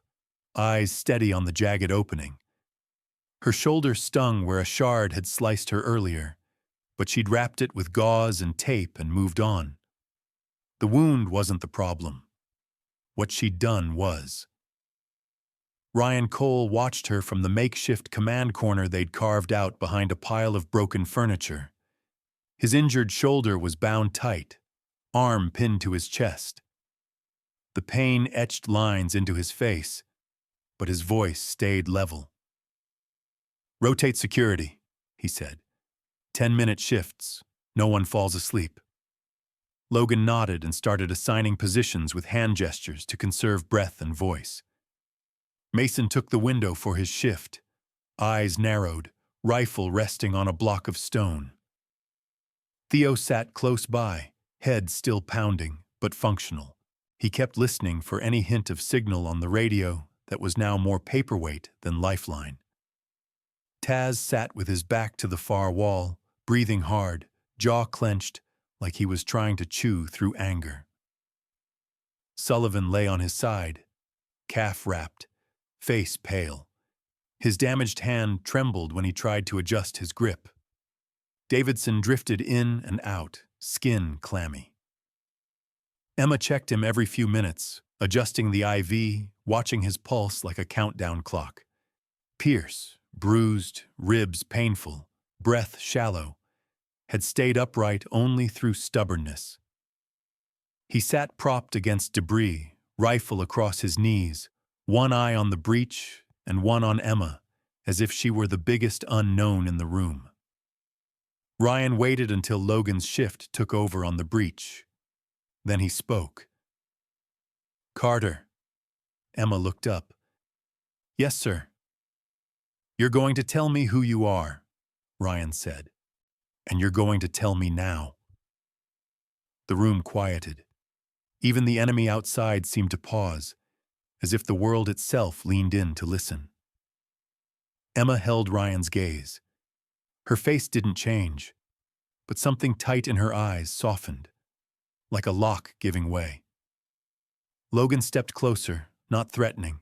eyes steady on the jagged opening. Her shoulder stung where a shard had sliced her earlier, but she'd wrapped it with gauze and tape and moved on. The wound wasn't the problem. What she'd done was. Ryan Cole watched her from the makeshift command corner they'd carved out behind a pile of broken furniture. His injured shoulder was bound tight, arm pinned to his chest. The pain etched lines into his face, but his voice stayed level. "Rotate security," he said. 10-minute shifts. No one falls asleep. Logan nodded and started assigning positions with hand gestures to conserve breath and voice. Mason took the window for his shift, eyes narrowed, rifle resting on a block of stone. Theo sat close by, head still pounding, but functional. He kept listening for any hint of signal on the radio that was now more paperweight than lifeline. Taz sat with his back to the far wall, breathing hard, jaw clenched, like he was trying to chew through anger. Sullivan lay on his side, calf wrapped, face pale. His damaged hand trembled when he tried to adjust his grip. Davidson drifted in and out, skin clammy. Emma checked him every few minutes, adjusting the IV, watching his pulse like a countdown clock. Pierce, bruised, ribs painful, breath shallow, had stayed upright only through stubbornness. He sat propped against debris, rifle across his knees, one eye on the breach and one on Emma, as if she were the biggest unknown in the room. Ryan waited until Logan's shift took over on the breach. Then he spoke. "Carter." Emma looked up. "Yes, sir." "You're going to tell me who you are," Ryan said. "And you're going to tell me now." The room quieted. Even the enemy outside seemed to pause, as if the world itself leaned in to listen. Emma held Ryan's gaze. Her face didn't change, but something tight in her eyes softened, like a lock giving way. Logan stepped closer, not threatening,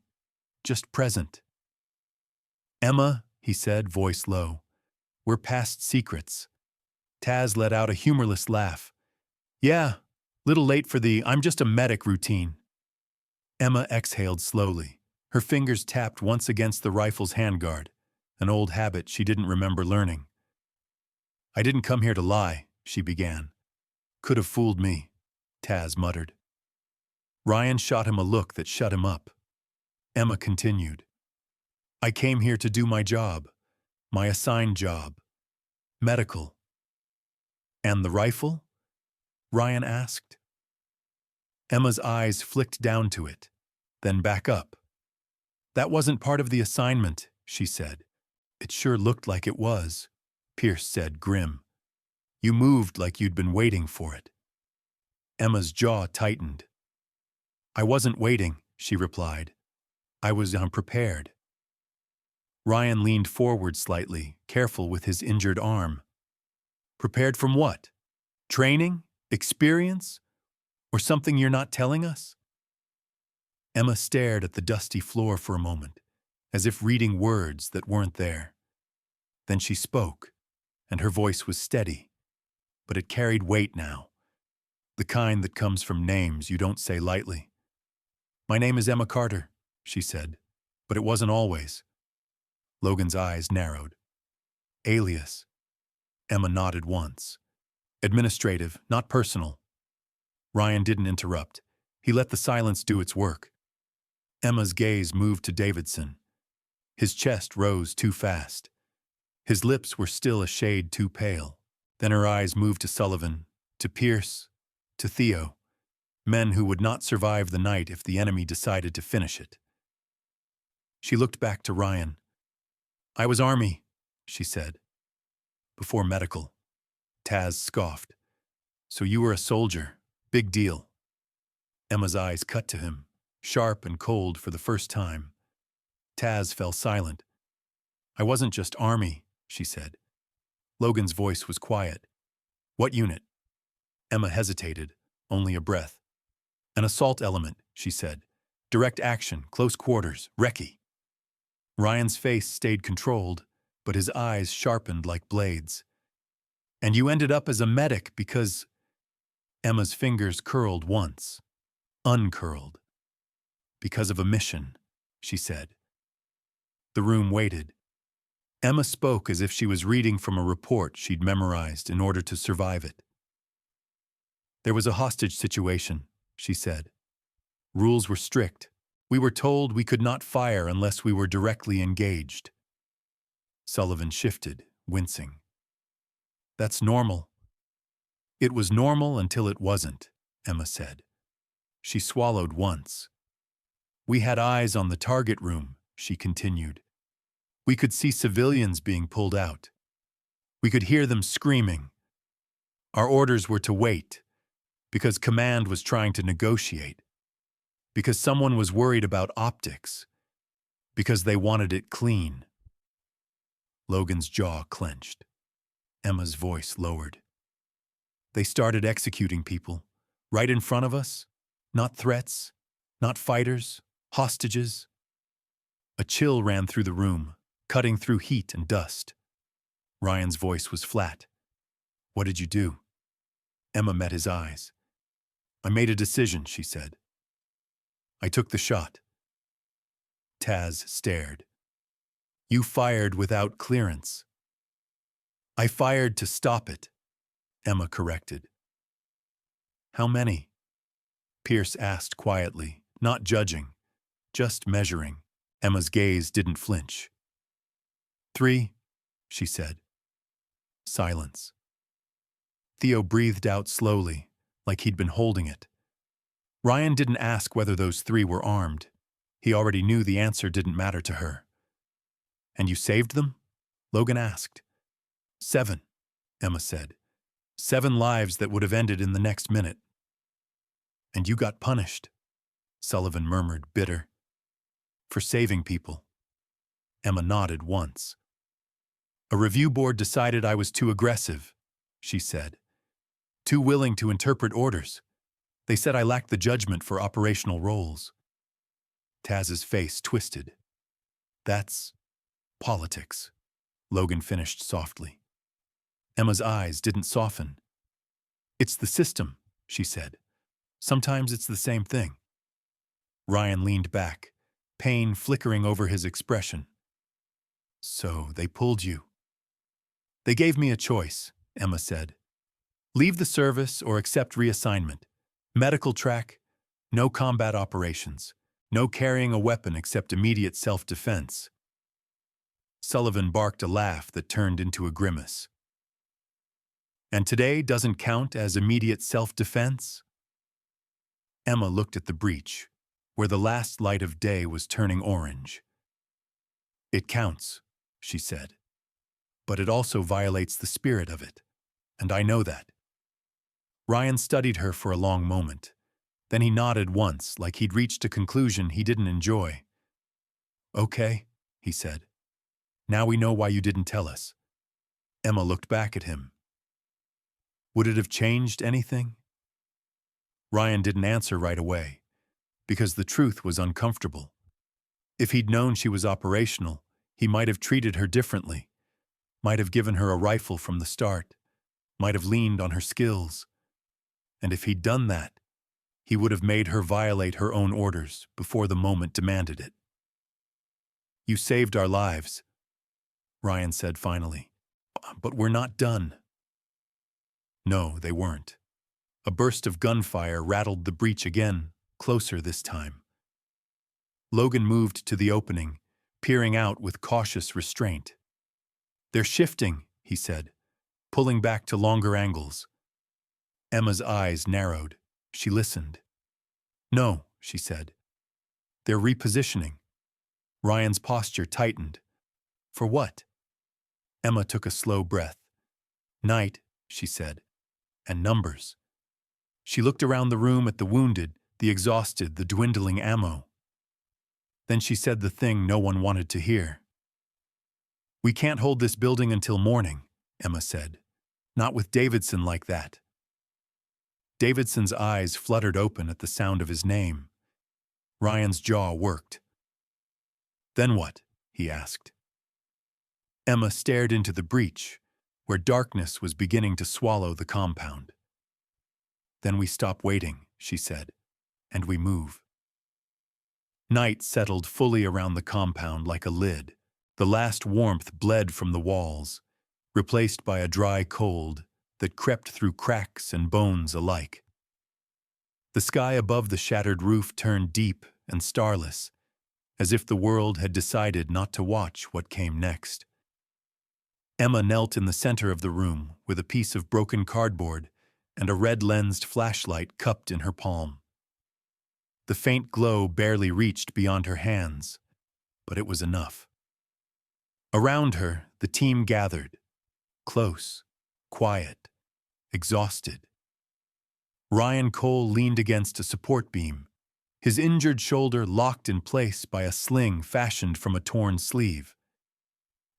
just present. "Emma," he said, voice low, "we're past secrets." Taz let out a humorless laugh. "Yeah, little late for the 'I'm just a medic' routine." Emma exhaled slowly. Her fingers tapped once against the rifle's handguard, an old habit she didn't remember learning. "I didn't come here to lie," she began. "Could have fooled me," Taz muttered. Ryan shot him a look that shut him up. Emma continued. "I came here to do my job, my assigned job. Medical." "And the rifle?" Ryan asked. Emma's eyes flicked down to it, then back up. "That wasn't part of the assignment," she said. "It sure looked like it was," Pierce said, grim. "You moved like you'd been waiting for it." Emma's jaw tightened. "I wasn't waiting," she replied. "I was unprepared." Ryan leaned forward slightly, careful with his injured arm. "Prepared from what? Training? Experience? Or something you're not telling us?" Emma stared at the dusty floor for a moment, as if reading words that weren't there. Then she spoke, and her voice was steady, but it carried weight now, the kind that comes from names you don't say lightly. "My name is Emma Carter," she said, "but it wasn't always." Logan's eyes narrowed. "Alias." Emma nodded once. "Administrative, not personal." Ryan didn't interrupt. He let the silence do its work. Emma's gaze moved to Davidson. His chest rose too fast. His lips were still a shade too pale. Then her eyes moved to Sullivan, to Pierce, to Theo, men who would not survive the night if the enemy decided to finish it. She looked back to Ryan. "I was Army," she said. "Before medical." Taz scoffed. "So you were a soldier. Big deal." Emma's eyes cut to him, sharp and cold for the first time. Taz fell silent. "I wasn't just Army," she said. Logan's voice was quiet. "What unit?" Emma hesitated, only a breath. "An assault element," she said. "Direct action, close quarters, recce." Ryan's face stayed controlled, but his eyes sharpened like blades. "And you ended up as a medic because—" Emma's fingers curled once, uncurled. "Because of a mission," she said. The room waited. Emma spoke as if she was reading from a report she'd memorized in order to survive it. "There was a hostage situation," she said. "Rules were strict. We were told we could not fire unless we were directly engaged." Sullivan shifted, wincing. "That's normal." "It was normal until it wasn't," Emma said. She swallowed once. "We had eyes on the target room," she continued. "We could see civilians being pulled out. We could hear them screaming. Our orders were to wait, because command was trying to negotiate, because someone was worried about optics, because they wanted it clean." Logan's jaw clenched. Emma's voice lowered. "They started executing people, right in front of us. Not threats, not fighters, hostages." A chill ran through the room, cutting through heat and dust. Ryan's voice was flat. "What did you do?" Emma met his eyes. "I made a decision," she said. "I took the shot." Taz stared. "You fired without clearance." "I fired to stop it," Emma corrected. "How many?" Pierce asked quietly, not judging, just measuring. Emma's gaze didn't flinch. 3, she said. Silence. Theo breathed out slowly, like he'd been holding it. Ryan didn't ask whether those 3 were armed. He already knew the answer didn't matter to her. And you saved them? Logan asked. 7, Emma said. 7 lives that would have ended in the next minute. And you got punished, Sullivan murmured, bitter. For saving people. Emma nodded once. A review board decided I was too aggressive, she said. Too willing to interpret orders. They said I lacked the judgment for operational roles. Taz's face twisted. That's politics, Logan finished softly. Emma's eyes didn't soften. It's the system, she said. Sometimes it's the same thing. Ryan leaned back, pain flickering over his expression. So they pulled you. They gave me a choice, Emma said. Leave the service or accept reassignment. Medical track, no combat operations, no carrying a weapon except immediate self-defense. Sullivan barked a laugh that turned into a grimace. And today doesn't count as immediate self-defense? Emma looked at the breach, where the last light of day was turning orange. It counts, she said. But it also violates the spirit of it, and I know that. Ryan studied her for a long moment. Then he nodded once, like he'd reached a conclusion he didn't enjoy. Okay, he said. Now we know why you didn't tell us. Emma looked back at him. Would it have changed anything? Ryan didn't answer right away, because the truth was uncomfortable. If he'd known she was operational, he might have treated her differently, might have given her a rifle from the start, might have leaned on her skills. And if he'd done that, he would have made her violate her own orders before the moment demanded it. You saved our lives, Ryan said finally. But we're not done. No, they weren't. A burst of gunfire rattled the breach again, closer this time. Logan moved to the opening, peering out with cautious restraint. They're shifting, he said, pulling back to longer angles. Emma's eyes narrowed. She listened. No, she said. They're repositioning. Ryan's posture tightened. For what? Emma took a slow breath. Night, she said, and numbers. She looked around the room at the wounded, the exhausted, the dwindling ammo. Then she said the thing no one wanted to hear. We can't hold this building until morning, Emma said. Not with Davidson like that. Davidson's eyes fluttered open at the sound of his name. Ryan's jaw worked. Then what? He asked. Emma stared into the breach, where darkness was beginning to swallow the compound. Then we stop waiting, she said, and we move. Night settled fully around the compound like a lid. The last warmth bled from the walls, replaced by a dry cold that crept through cracks and bones alike. The sky above the shattered roof turned deep and starless, as if the world had decided not to watch what came next. Emma knelt in the center of the room with a piece of broken cardboard and a red-lensed flashlight cupped in her palm. The faint glow barely reached beyond her hands, but it was enough. Around her, the team gathered, close, quiet, exhausted. Ryan Cole leaned against a support beam, his injured shoulder locked in place by a sling fashioned from a torn sleeve.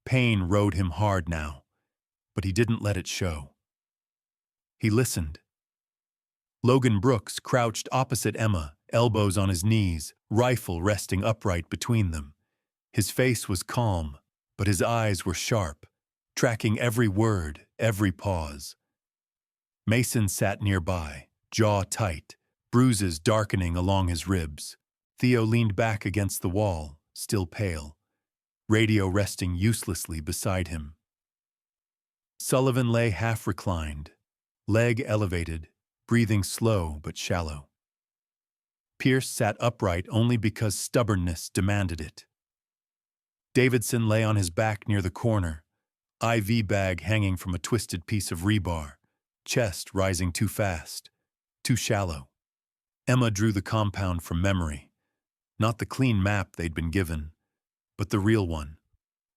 Pain rode him hard now, but he didn't let it show. He listened. Logan Brooks crouched opposite Emma, elbows on his knees, rifle resting upright between them. His face was calm, but his eyes were sharp, tracking every word, every pause. Mason sat nearby, jaw tight, bruises darkening along his ribs. Theo leaned back against the wall, still pale, radio resting uselessly beside him. Sullivan lay half-reclined, leg elevated, breathing slow but shallow. Pierce sat upright only because stubbornness demanded it. Davidson lay on his back near the corner, IV bag hanging from a twisted piece of rebar, chest rising too fast, too shallow. Emma drew the compound from memory, not the clean map they'd been given, but the real one.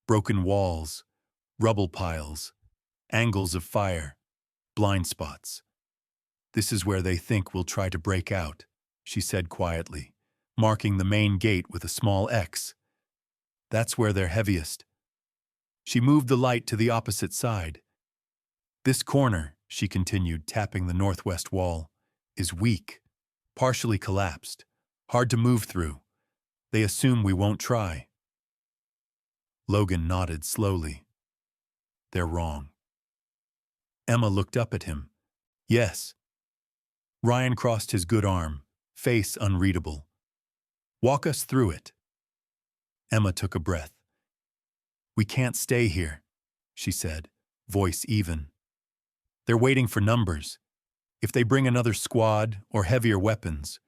Broken walls, rubble piles, angles of fire, blind spots. "This is where they think we'll try to break out," she said quietly, marking the main gate with a small X. "That's where they're heaviest." She moved the light to the opposite side. "This corner," she continued, tapping the northwest wall, "is weak, partially collapsed, hard to move through. They assume we won't try." Logan nodded slowly. "They're wrong." Emma looked up at him. "Yes." Ryan crossed his good arm, face unreadable. "Walk us through it." Emma took a breath. "We can't stay here," she said, voice even. "They're waiting for numbers. If they bring another squad or heavier weapons,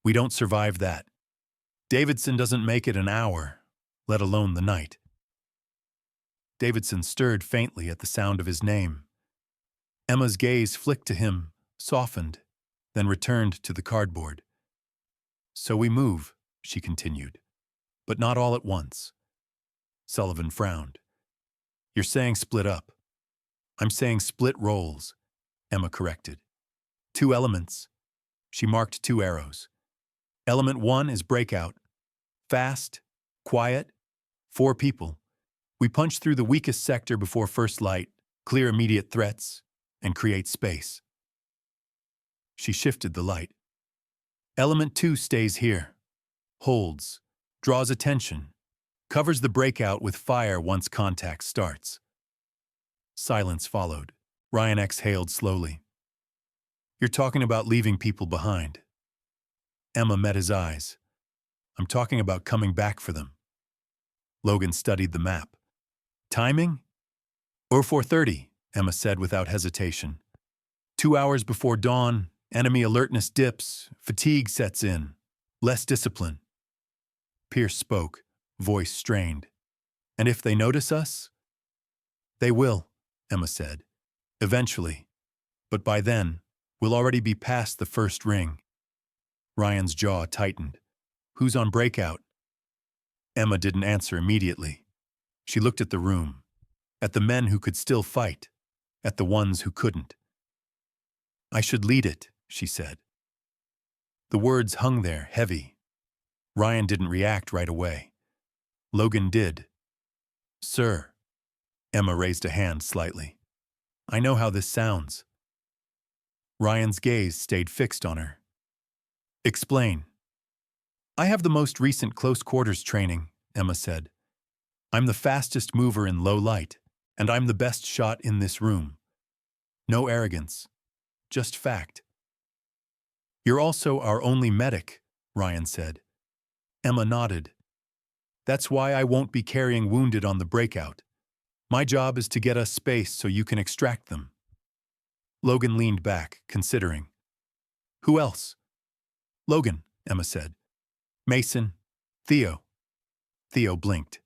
we don't survive that. Davidson doesn't make it an hour, let alone the night." Davidson stirred faintly at the sound of his name. Emma's gaze flicked to him, softened, then returned to the cardboard. "So we move," she continued, "but not all at once." Sullivan frowned. "You're saying split up." "I'm saying split roles," Emma corrected. "2 elements." She marked 2 arrows. "Element 1 is breakout. Fast, quiet, 4 people. We punch through the weakest sector before first light, clear immediate threats, and create space." She shifted the light. "Element 2 stays here. Holds, draws attention, covers the breakout with fire once contact starts." Silence followed. Ryan exhaled slowly. "You're talking about leaving people behind." Emma met his eyes. "I'm talking about coming back for them." Logan studied the map. "Timing?" "Or 4:30, Emma said without hesitation. 2 hours before dawn, enemy alertness dips, fatigue sets in, less discipline." Pierce spoke, voice strained. "And if they notice us?" "They will," Emma said. "Eventually. But by then, we'll already be past the first ring." Ryan's jaw tightened. "Who's on breakout?" Emma didn't answer immediately. She looked at the room, at the men who could still fight, at the ones who couldn't. "I should lead it," she said. The words hung there, heavy. Ryan didn't react right away. Logan did. "Sir." Emma raised a hand slightly. "I know how this sounds." Ryan's gaze stayed fixed on her. "Explain." "I have the most recent close quarters training," Emma said. "I'm the fastest mover in low light, and I'm the best shot in this room. No arrogance, just fact." "You're also our only medic," Ryan said. Emma nodded. "That's why I won't be carrying wounded on the breakout. My job is to get us space so you can extract them." Logan leaned back, considering. "Who else?" "Logan," Emma said. "Mason. Theo." Theo blinked.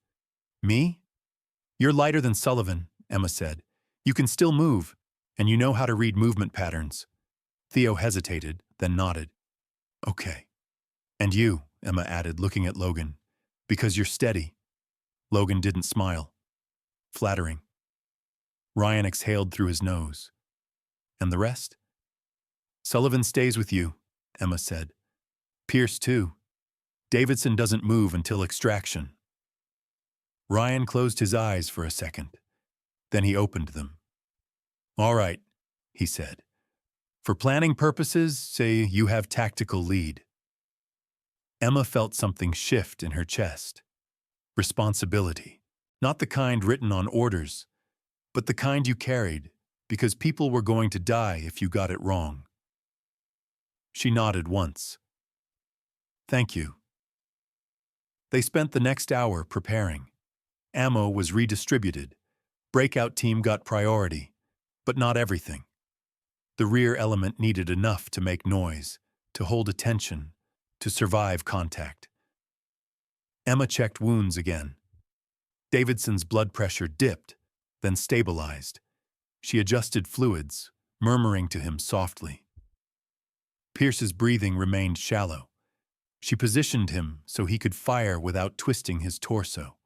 "Me?" "You're lighter than Sullivan," Emma said. "You can still move, and you know how to read movement patterns." Theo hesitated, then nodded. "Okay." "And you," Emma added, looking at Logan, "because you're steady." Logan didn't smile. Flattering. Ryan exhaled through his nose. "And the rest?" "Sullivan stays with you," Emma said. "Pierce too. Davidson doesn't move until extraction." Ryan closed his eyes for a second. Then he opened them. "All right," he said. "For planning purposes, say you have tactical lead." Emma felt something shift in her chest. Responsibility. Not the kind written on orders, but the kind you carried because people were going to die if you got it wrong. She nodded once. "Thank you." They spent the next hour preparing. Ammo was redistributed. Breakout team got priority, but not everything. The rear element needed enough to make noise, to hold attention, to survive contact. Emma checked wounds again. Davidson's blood pressure dipped, then stabilized. She adjusted fluids, murmuring to him softly. Pierce's breathing remained shallow. She positioned him so he could fire without twisting his torso.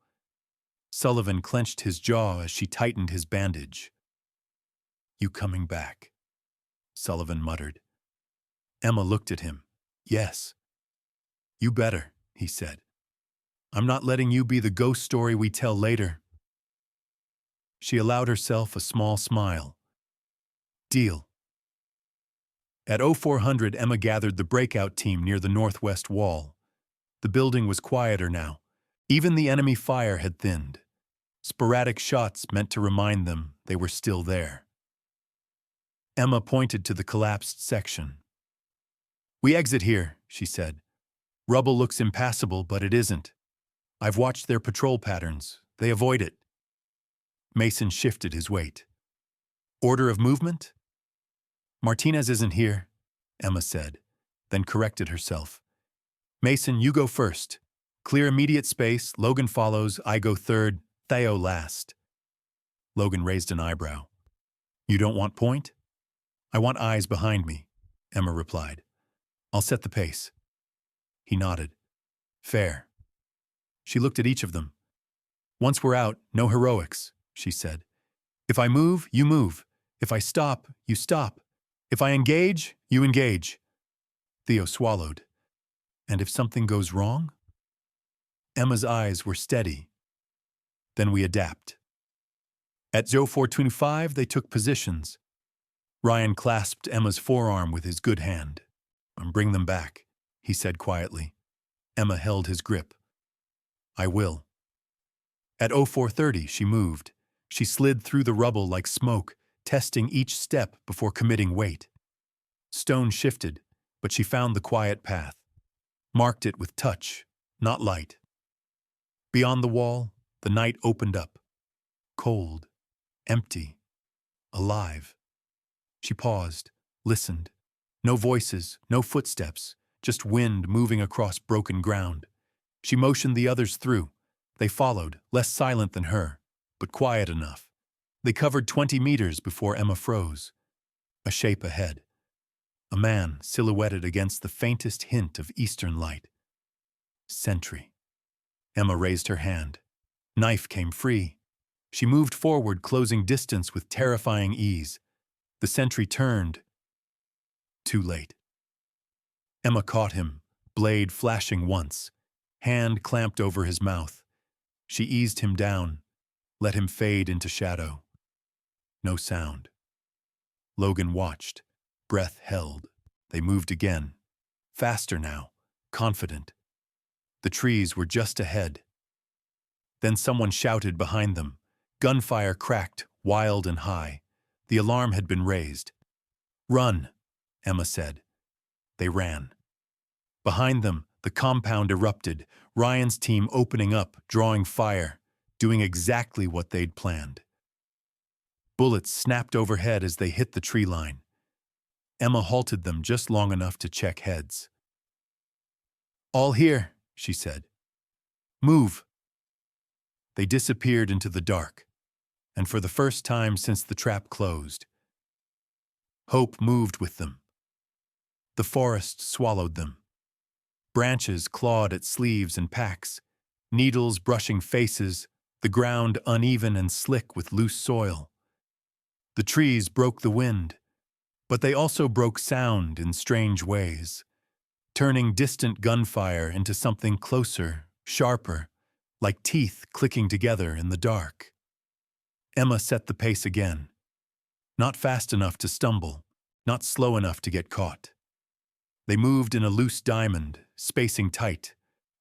Sullivan clenched his jaw as she tightened his bandage. "You coming back?" Sullivan muttered. Emma looked at him. "Yes." "You better," he said. "I'm not letting you be the ghost story we tell later." She allowed herself a small smile. "Deal." At 0400, Emma gathered the breakout team near the northwest wall. The building was quieter now. Even the enemy fire had thinned. Sporadic shots meant to remind them they were still there. Emma pointed to the collapsed section. "We exit here," she said. "Rubble looks impassable, but it isn't. I've watched their patrol patterns. They avoid it." Mason shifted his weight. "Order of movement?" "Martinez isn't here," Emma said, then corrected herself. "Mason, you go first. Clear immediate space, Logan follows, I go third, Theo last." Logan raised an eyebrow. "You don't want point?" "I want eyes behind me," Emma replied. "I'll set the pace." He nodded. "Fair." She looked at each of them. "Once we're out, no heroics," she said. "If I move, you move. If I stop, you stop. If I engage, you engage." Theo swallowed. "And if something goes wrong?" Emma's eyes were steady. "Then we adapt." At 0425, they took positions. Ryan clasped Emma's forearm with his good hand. "Bring them back," he said quietly. Emma held his grip. "I will." At 0430, she moved. She slid through the rubble like smoke, testing each step before committing weight. Stone shifted, but she found the quiet path, marked it with touch, not light. Beyond the wall, the night opened up. Cold, empty, alive. She paused, listened. No voices, no footsteps, just wind moving across broken ground. She motioned the others through. They followed, less silent than her, but quiet enough. They covered 20 meters before Emma froze. A shape ahead. A man silhouetted against the faintest hint of eastern light. Sentry. Emma raised her hand. Knife came free. She moved forward, closing distance with terrifying ease. The sentry turned. Too late. Emma caught him, blade flashing once. Hand clamped over his mouth. She eased him down, let him fade into shadow. No sound. Logan watched, breath held. They moved again. Faster now, confident. The trees were just ahead. Then someone shouted behind them. Gunfire cracked, wild and high. The alarm had been raised. "Run," Emma said. They ran. Behind them, the compound erupted, Ryan's team opening up, drawing fire, doing exactly what they'd planned. Bullets snapped overhead as they hit the tree line. Emma halted them just long enough to check heads. "All here," she said. "Move." They disappeared into the dark, and for the first time since the trap closed, hope moved with them. The forest swallowed them. Branches clawed at sleeves and packs, needles brushing faces, the ground uneven and slick with loose soil. The trees broke the wind, but they also broke sound in strange ways, turning distant gunfire into something closer, sharper, like teeth clicking together in the dark. Emma set the pace again. Not fast enough to stumble, not slow enough to get caught. They moved in a loose diamond, spacing tight,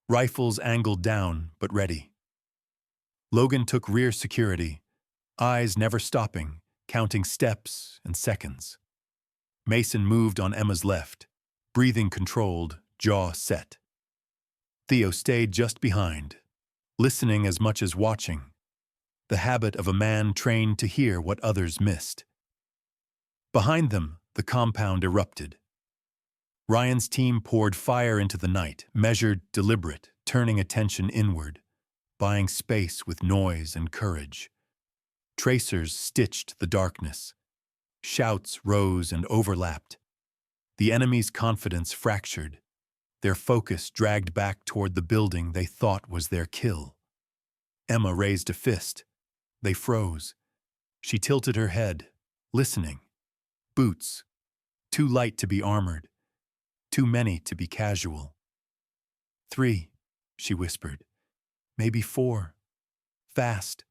rifles angled down but ready. Logan took rear security, eyes never stopping, counting steps and seconds. Mason moved on Emma's left, breathing controlled, jaw set. Theo stayed just behind, listening as much as watching, the habit of a man trained to hear what others missed. Behind them, the compound erupted. Ryan's team poured fire into the night, measured, deliberate, turning attention inward, buying space with noise and courage. Tracers stitched the darkness. Shouts rose and overlapped. The enemy's confidence fractured, their focus dragged back toward the building they thought was their kill. Emma raised a fist. They froze. She tilted her head, listening. Boots. Too light to be armored. Too many to be casual. 3, she whispered. Maybe 4. Fast.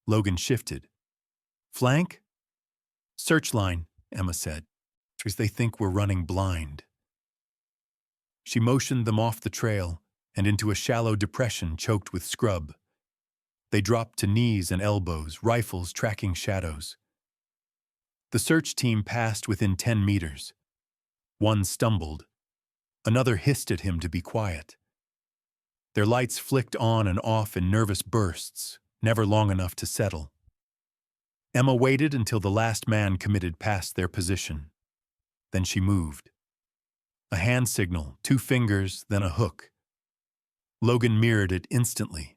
Logan shifted. Flank? Search line, Emma said, because they think we're running blind. She motioned them off the trail and into a shallow depression choked with scrub. They dropped to knees and elbows, rifles tracking shadows. The search team passed within 10 meters. One stumbled. Another hissed at him to be quiet. Their lights flicked on and off in nervous bursts, never long enough to settle. Emma waited until the last man committed past their position. Then she moved. A hand signal, 2 fingers, then a hook. Logan mirrored it instantly.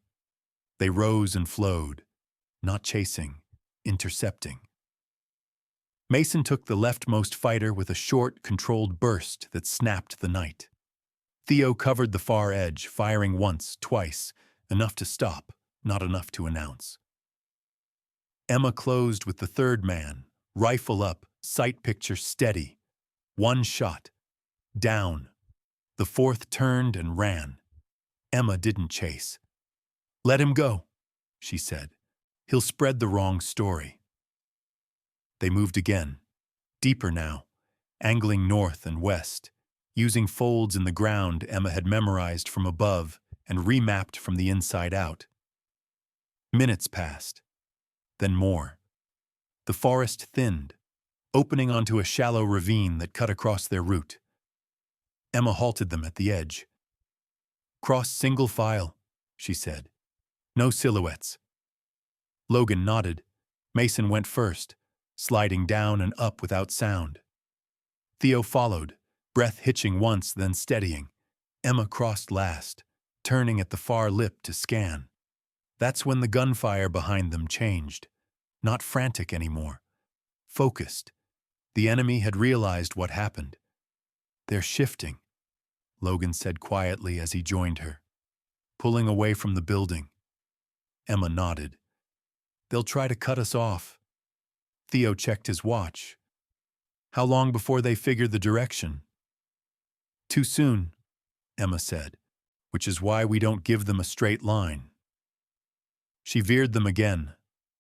They rose and flowed, not chasing, intercepting. Mason took the leftmost fighter with a short, controlled burst that snapped the night. Theo covered the far edge, firing once, twice, enough to stop, not enough to announce. Emma closed with the third man, rifle up, sight picture steady. 1 shot. Down. The fourth turned and ran. Emma didn't chase. Let him go, she said. He'll spread the wrong story. They moved again, deeper now, angling north and west, using folds in the ground Emma had memorized from above and remapped from the inside out. Minutes passed, then more. The forest thinned, opening onto a shallow ravine that cut across their route. Emma halted them at the edge. Cross single file, she said. No silhouettes. Logan nodded. Mason went first, sliding down and up without sound. Theo followed, breath hitching once, then steadying. Emma crossed last, turning at the far lip to scan. That's when the gunfire behind them changed. Not frantic anymore. Focused. The enemy had realized what happened. They're shifting, Logan said quietly as he joined her. Pulling away from the building. Emma nodded. They'll try to cut us off. Theo checked his watch. How long before they figure the direction? Too soon, Emma said, which is why we don't give them a straight line. She veered them again,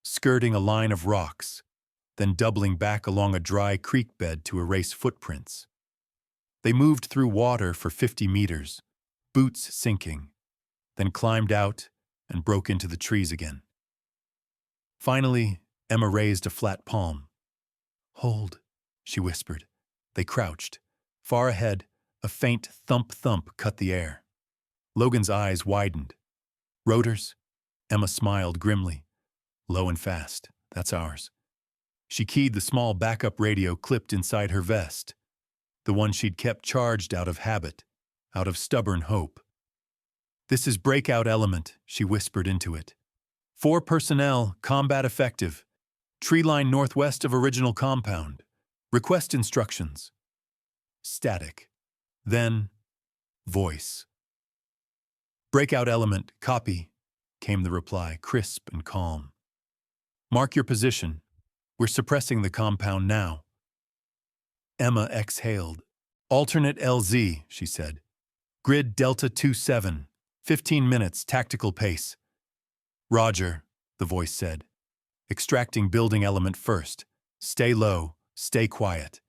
skirting a line of rocks, then doubling back along a dry creek bed to erase footprints. They moved through water for 50 meters, boots sinking, then climbed out and broke into the trees again. Finally, Emma raised a flat palm. Hold, she whispered. They crouched. Far ahead, a faint thump-thump cut the air. Logan's eyes widened. Rotors? Emma smiled grimly. Low and fast. That's ours. She keyed the small backup radio clipped inside her vest, the one she'd kept charged out of habit, out of stubborn hope. This is breakout element, she whispered into it. 4 personnel, combat effective. Tree line northwest of original compound. Request instructions. Static. Then, voice. Breakout element, copy, came the reply, crisp and calm. Mark your position. We're suppressing the compound now. Emma exhaled. Alternate LZ, she said. Grid Delta 27. 15 minutes, tactical pace. Roger, the voice said. Extracting building element first. Stay low, stay quiet.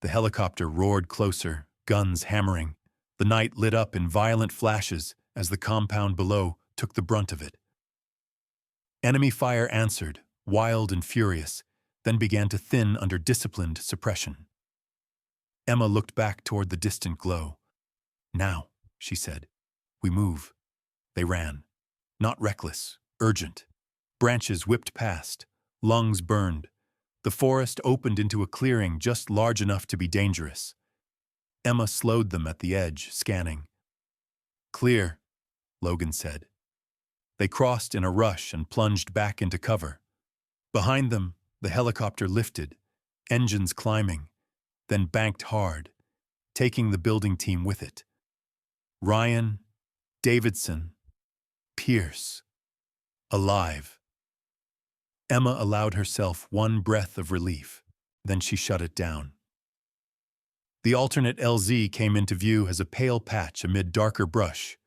The helicopter roared closer, guns hammering. The night lit up in violent flashes as the compound below took the brunt of it. Enemy fire answered, wild and furious, then began to thin under disciplined suppression. Emma looked back toward the distant glow. Now, she said, we move. They ran. Not reckless, urgent. Branches whipped past, lungs burned. The forest opened into a clearing just large enough to be dangerous. Emma slowed them at the edge, scanning. "Clear," Logan said. They crossed in a rush and plunged back into cover. Behind them, the helicopter lifted, engines climbing, then banked hard, taking the building team with it. Ryan, Davidson, Pierce, alive. Emma allowed herself one breath of relief, then she shut it down. The alternate LZ came into view as a pale patch amid darker brush.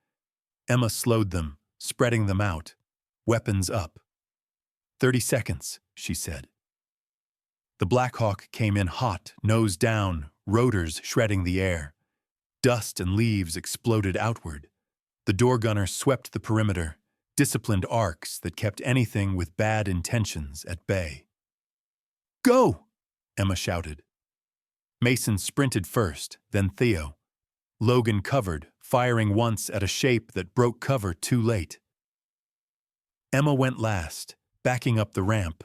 Emma slowed them, spreading them out, weapons up. 30 seconds, she said. The Black Hawk came in hot, nose down, rotors shredding the air. Dust and leaves exploded outward. The door gunner swept the perimeter, disciplined arcs that kept anything with bad intentions at bay. "Go!" Emma shouted. Mason sprinted first, then Theo. Logan covered, firing once at a shape that broke cover too late. Emma went last, backing up the ramp,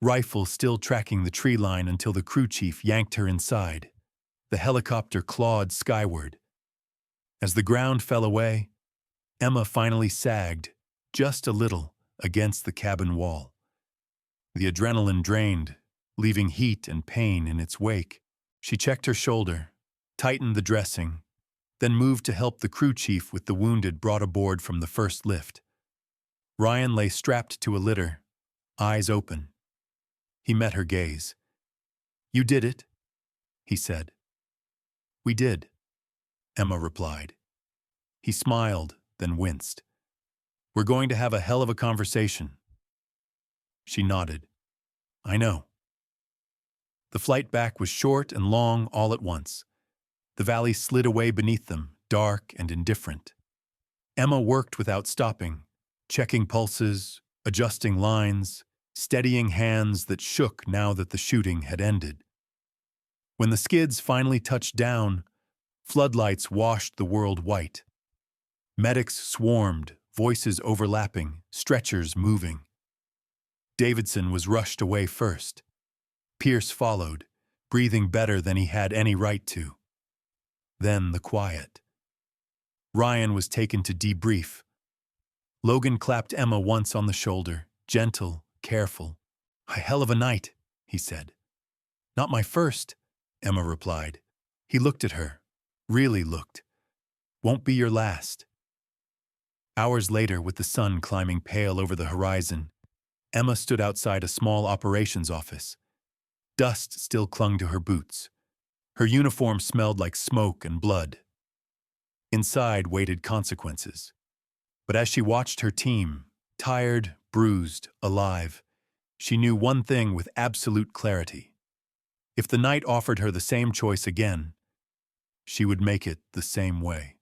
rifle still tracking the tree line until the crew chief yanked her inside. The helicopter clawed skyward. As the ground fell away, Emma finally sagged, just a little, against the cabin wall. The adrenaline drained, leaving heat and pain in its wake. She checked her shoulder, tightened the dressing, then moved to help the crew chief with the wounded brought aboard from the first lift. Ryan lay strapped to a litter, eyes open. He met her gaze. "You did it," he said. "We did," Emma replied. He smiled, then winced. "We're going to have a hell of a conversation." She nodded. "I know." The flight back was short and long all at once. The valley slid away beneath them, dark and indifferent. Emma worked without stopping, checking pulses, adjusting lines, steadying hands that shook now that the shooting had ended. When the skids finally touched down, floodlights washed the world white. Medics swarmed, voices overlapping, stretchers moving. Davidson was rushed away first. Pierce followed, breathing better than he had any right to. Then the quiet. Ryan was taken to debrief. Logan clapped Emma once on the shoulder, gentle, careful. "A hell of a night," he said. "Not my first," Emma replied. He looked at her, really looked. "Won't be your last." Hours later, with the sun climbing pale over the horizon, Emma stood outside a small operations office. Dust still clung to her boots. Her uniform smelled like smoke and blood. Inside waited consequences. But as she watched her team, tired, bruised, alive, she knew one thing with absolute clarity. If the night offered her the same choice again, she would make it the same way.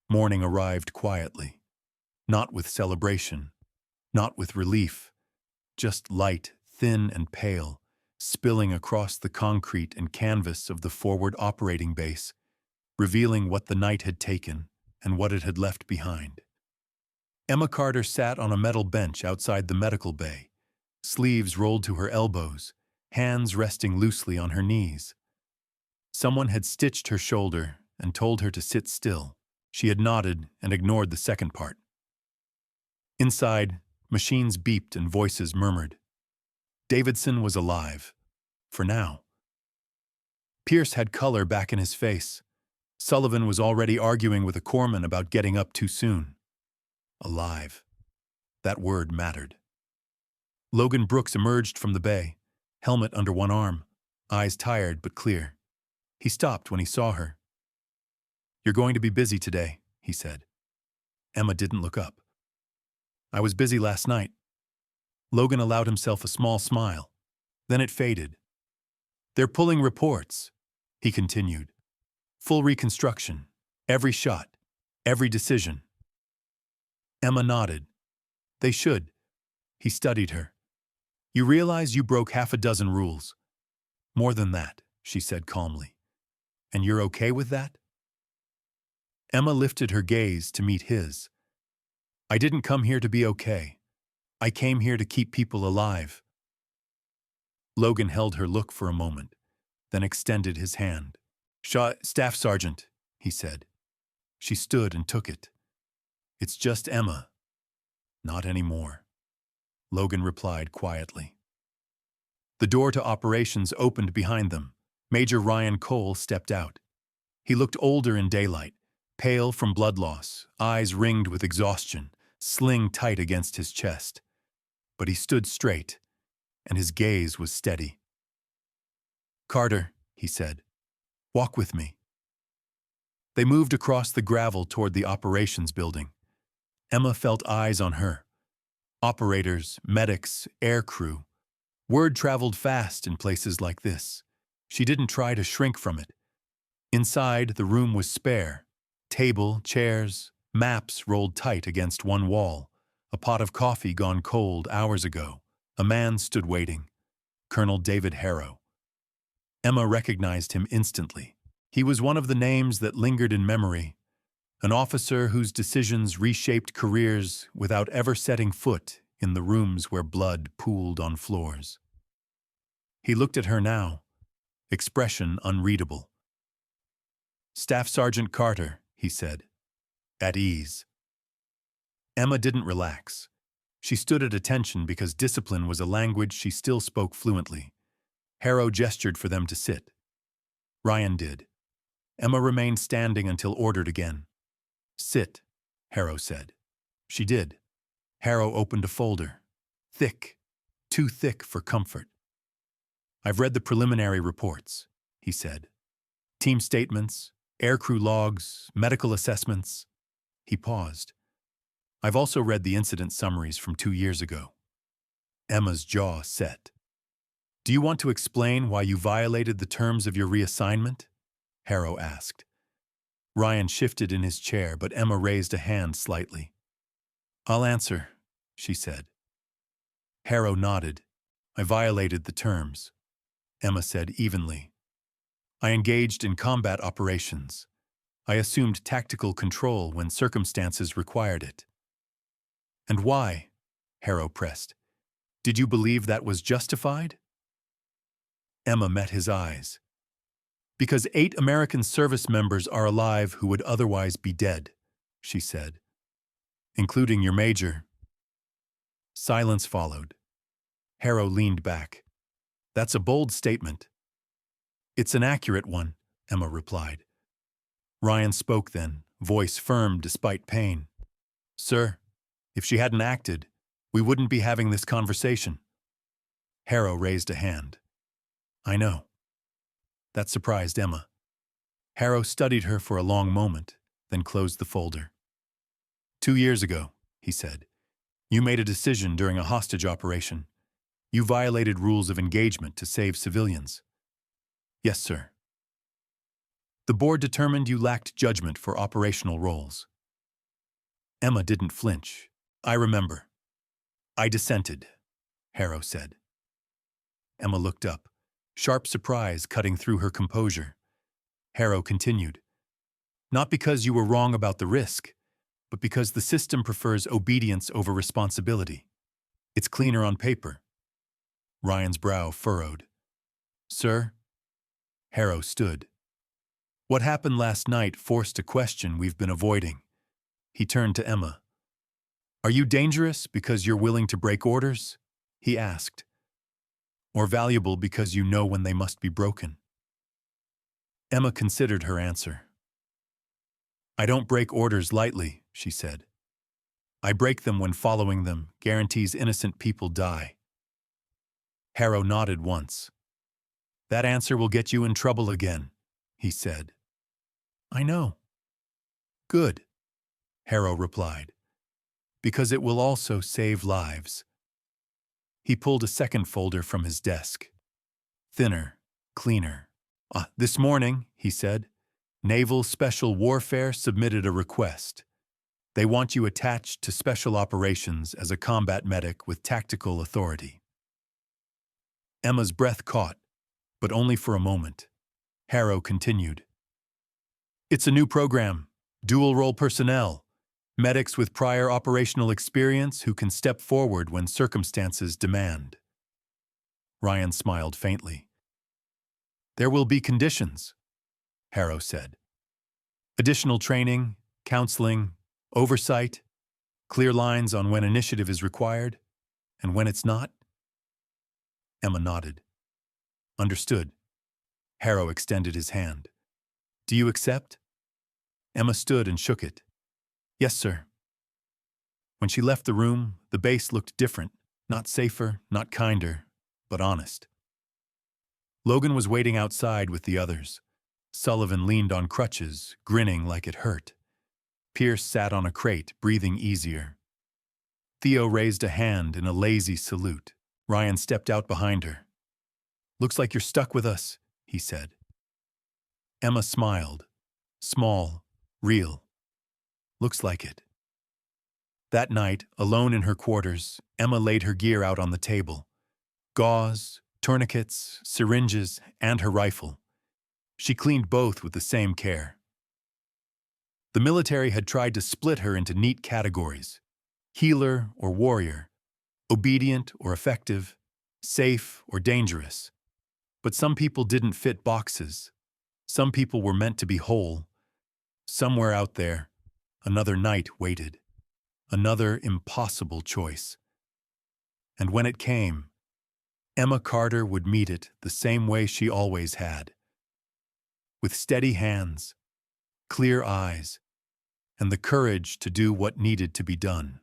Morning arrived quietly, not with celebration, not with relief, just light, thin and pale, spilling across the concrete and canvas of the forward operating base, revealing what the night had taken and what it had left behind. Emma Carter sat on a metal bench outside the medical bay, sleeves rolled to her elbows, hands resting loosely on her knees. Someone had stitched her shoulder and told her to sit still. She had nodded and ignored the second part. Inside, machines beeped and voices murmured. Davidson was alive. For now. Pierce had color back in his face. Sullivan was already arguing with a corpsman about getting up too soon. Alive. That word mattered. Logan Brooks emerged from the bay, helmet under one arm, eyes tired but clear. He stopped when he saw her. "You're going to be busy today," he said. Emma didn't look up. "I was busy last night." Logan allowed himself a small smile. Then it faded. "They're pulling reports," he continued. "Full reconstruction. Every shot. Every decision." Emma nodded. "They should." He studied her. "You realize you broke half a dozen rules." "More than that," she said calmly. "And you're okay with that?" Emma lifted her gaze to meet his. "I didn't come here to be okay. I came here to keep people alive." Logan held her look for a moment, then extended his hand. Staff Sergeant, he said. She stood and took it. It's just Emma. Not anymore, Logan replied quietly. The door to operations opened behind them. Major Ryan Cole stepped out. He looked older in daylight, pale from blood loss, eyes ringed with exhaustion, sling tight against his chest. But he stood straight, and his gaze was steady. Carter, he said, walk with me. They moved across the gravel toward the operations building. Emma felt eyes on her. Operators, medics, air crew. Word traveled fast in places like this. She didn't try to shrink from it. Inside, the room was spare. Table, chairs, maps rolled tight against one wall. A pot of coffee gone cold hours ago. A man stood waiting. Colonel David Harrow. Emma recognized him instantly. He was one of the names that lingered in memory. An officer whose decisions reshaped careers without ever setting foot in the rooms where blood pooled on floors. He looked at her now, expression unreadable. Staff Sergeant Carter, he said, at ease. Emma didn't relax. She stood at attention because discipline was a language she still spoke fluently. Harrow gestured for them to sit. Ryan did. Emma remained standing until ordered again. Sit, Harrow said. She did. Harrow opened a folder. Thick, too thick for comfort. I've read the preliminary reports, he said. Team statements, aircrew logs, medical assessments. He paused. I've also read the incident summaries from 2 years ago. Emma's jaw set. Do you want to explain why you violated the terms of your reassignment? Harrow asked. Ryan shifted in his chair, but Emma raised a hand slightly. I'll answer, she said. Harrow nodded. I violated the terms, Emma said evenly. I engaged in combat operations. I assumed tactical control when circumstances required it. And why? Harrow pressed. Did you believe that was justified? Emma met his eyes. Because 8 American service members are alive who would otherwise be dead, she said. Including your major. Silence followed. Harrow leaned back. That's a bold statement. It's an accurate one, Emma replied. Ryan spoke then, voice firm despite pain. Sir, if she hadn't acted, we wouldn't be having this conversation. Harrow raised a hand. I know. That surprised Emma. Harrow studied her for a long moment, then closed the folder. 2 years ago, he said, you made a decision during a hostage operation. You violated rules of engagement to save civilians. Yes, sir. The board determined you lacked judgment for operational roles. Emma didn't flinch. I remember. I dissented, Harrow said. Emma looked up, sharp surprise cutting through her composure. Harrow continued. Not because you were wrong about the risk, but because the system prefers obedience over responsibility. It's cleaner on paper. Ryan's brow furrowed. Sir? Harrow stood. What happened last night forced a question we've been avoiding. He turned to Emma. Are you dangerous because you're willing to break orders? He asked. Or valuable because you know when they must be broken? Emma considered her answer. I don't break orders lightly, she said. I break them when following them guarantees innocent people die. Harrow nodded once. That answer will get you in trouble again, he said. I know. Good, Harrow replied. Because it will also save lives. He pulled a second folder from his desk. Thinner, cleaner. This morning, he said, Naval Special Warfare submitted a request. They want you attached to special operations as a combat medic with tactical authority. Emma's breath caught, but only for a moment. Harrow continued. It's a new program, dual-role personnel, medics with prior operational experience who can step forward when circumstances demand. Ryan smiled faintly. There will be conditions. Harrow said. Additional training, counseling, oversight, clear lines on when initiative is required and when it's not? Emma nodded. Understood. Harrow extended his hand. Do you accept? Emma stood and shook it. Yes, sir. When she left the room, the base looked different, not safer, not kinder, but honest. Logan was waiting outside with the others. Sullivan leaned on crutches, grinning like it hurt. Pierce sat on a crate, breathing easier. Theo raised a hand in a lazy salute. Ryan stepped out behind her. Looks like you're stuck with us, he said. Emma smiled. Small, real. Looks like it. That night, alone in her quarters, Emma laid her gear out on the table. Gauze, tourniquets, syringes, and her rifle. She cleaned both with the same care. The military had tried to split her into neat categories: healer or warrior, obedient or effective, safe or dangerous. But some people didn't fit boxes. Some people were meant to be whole. Somewhere out there, another night waited. Another impossible choice. And when it came, Emma Carter would meet it the same way she always had. With steady hands, clear eyes, and the courage to do what needed to be done.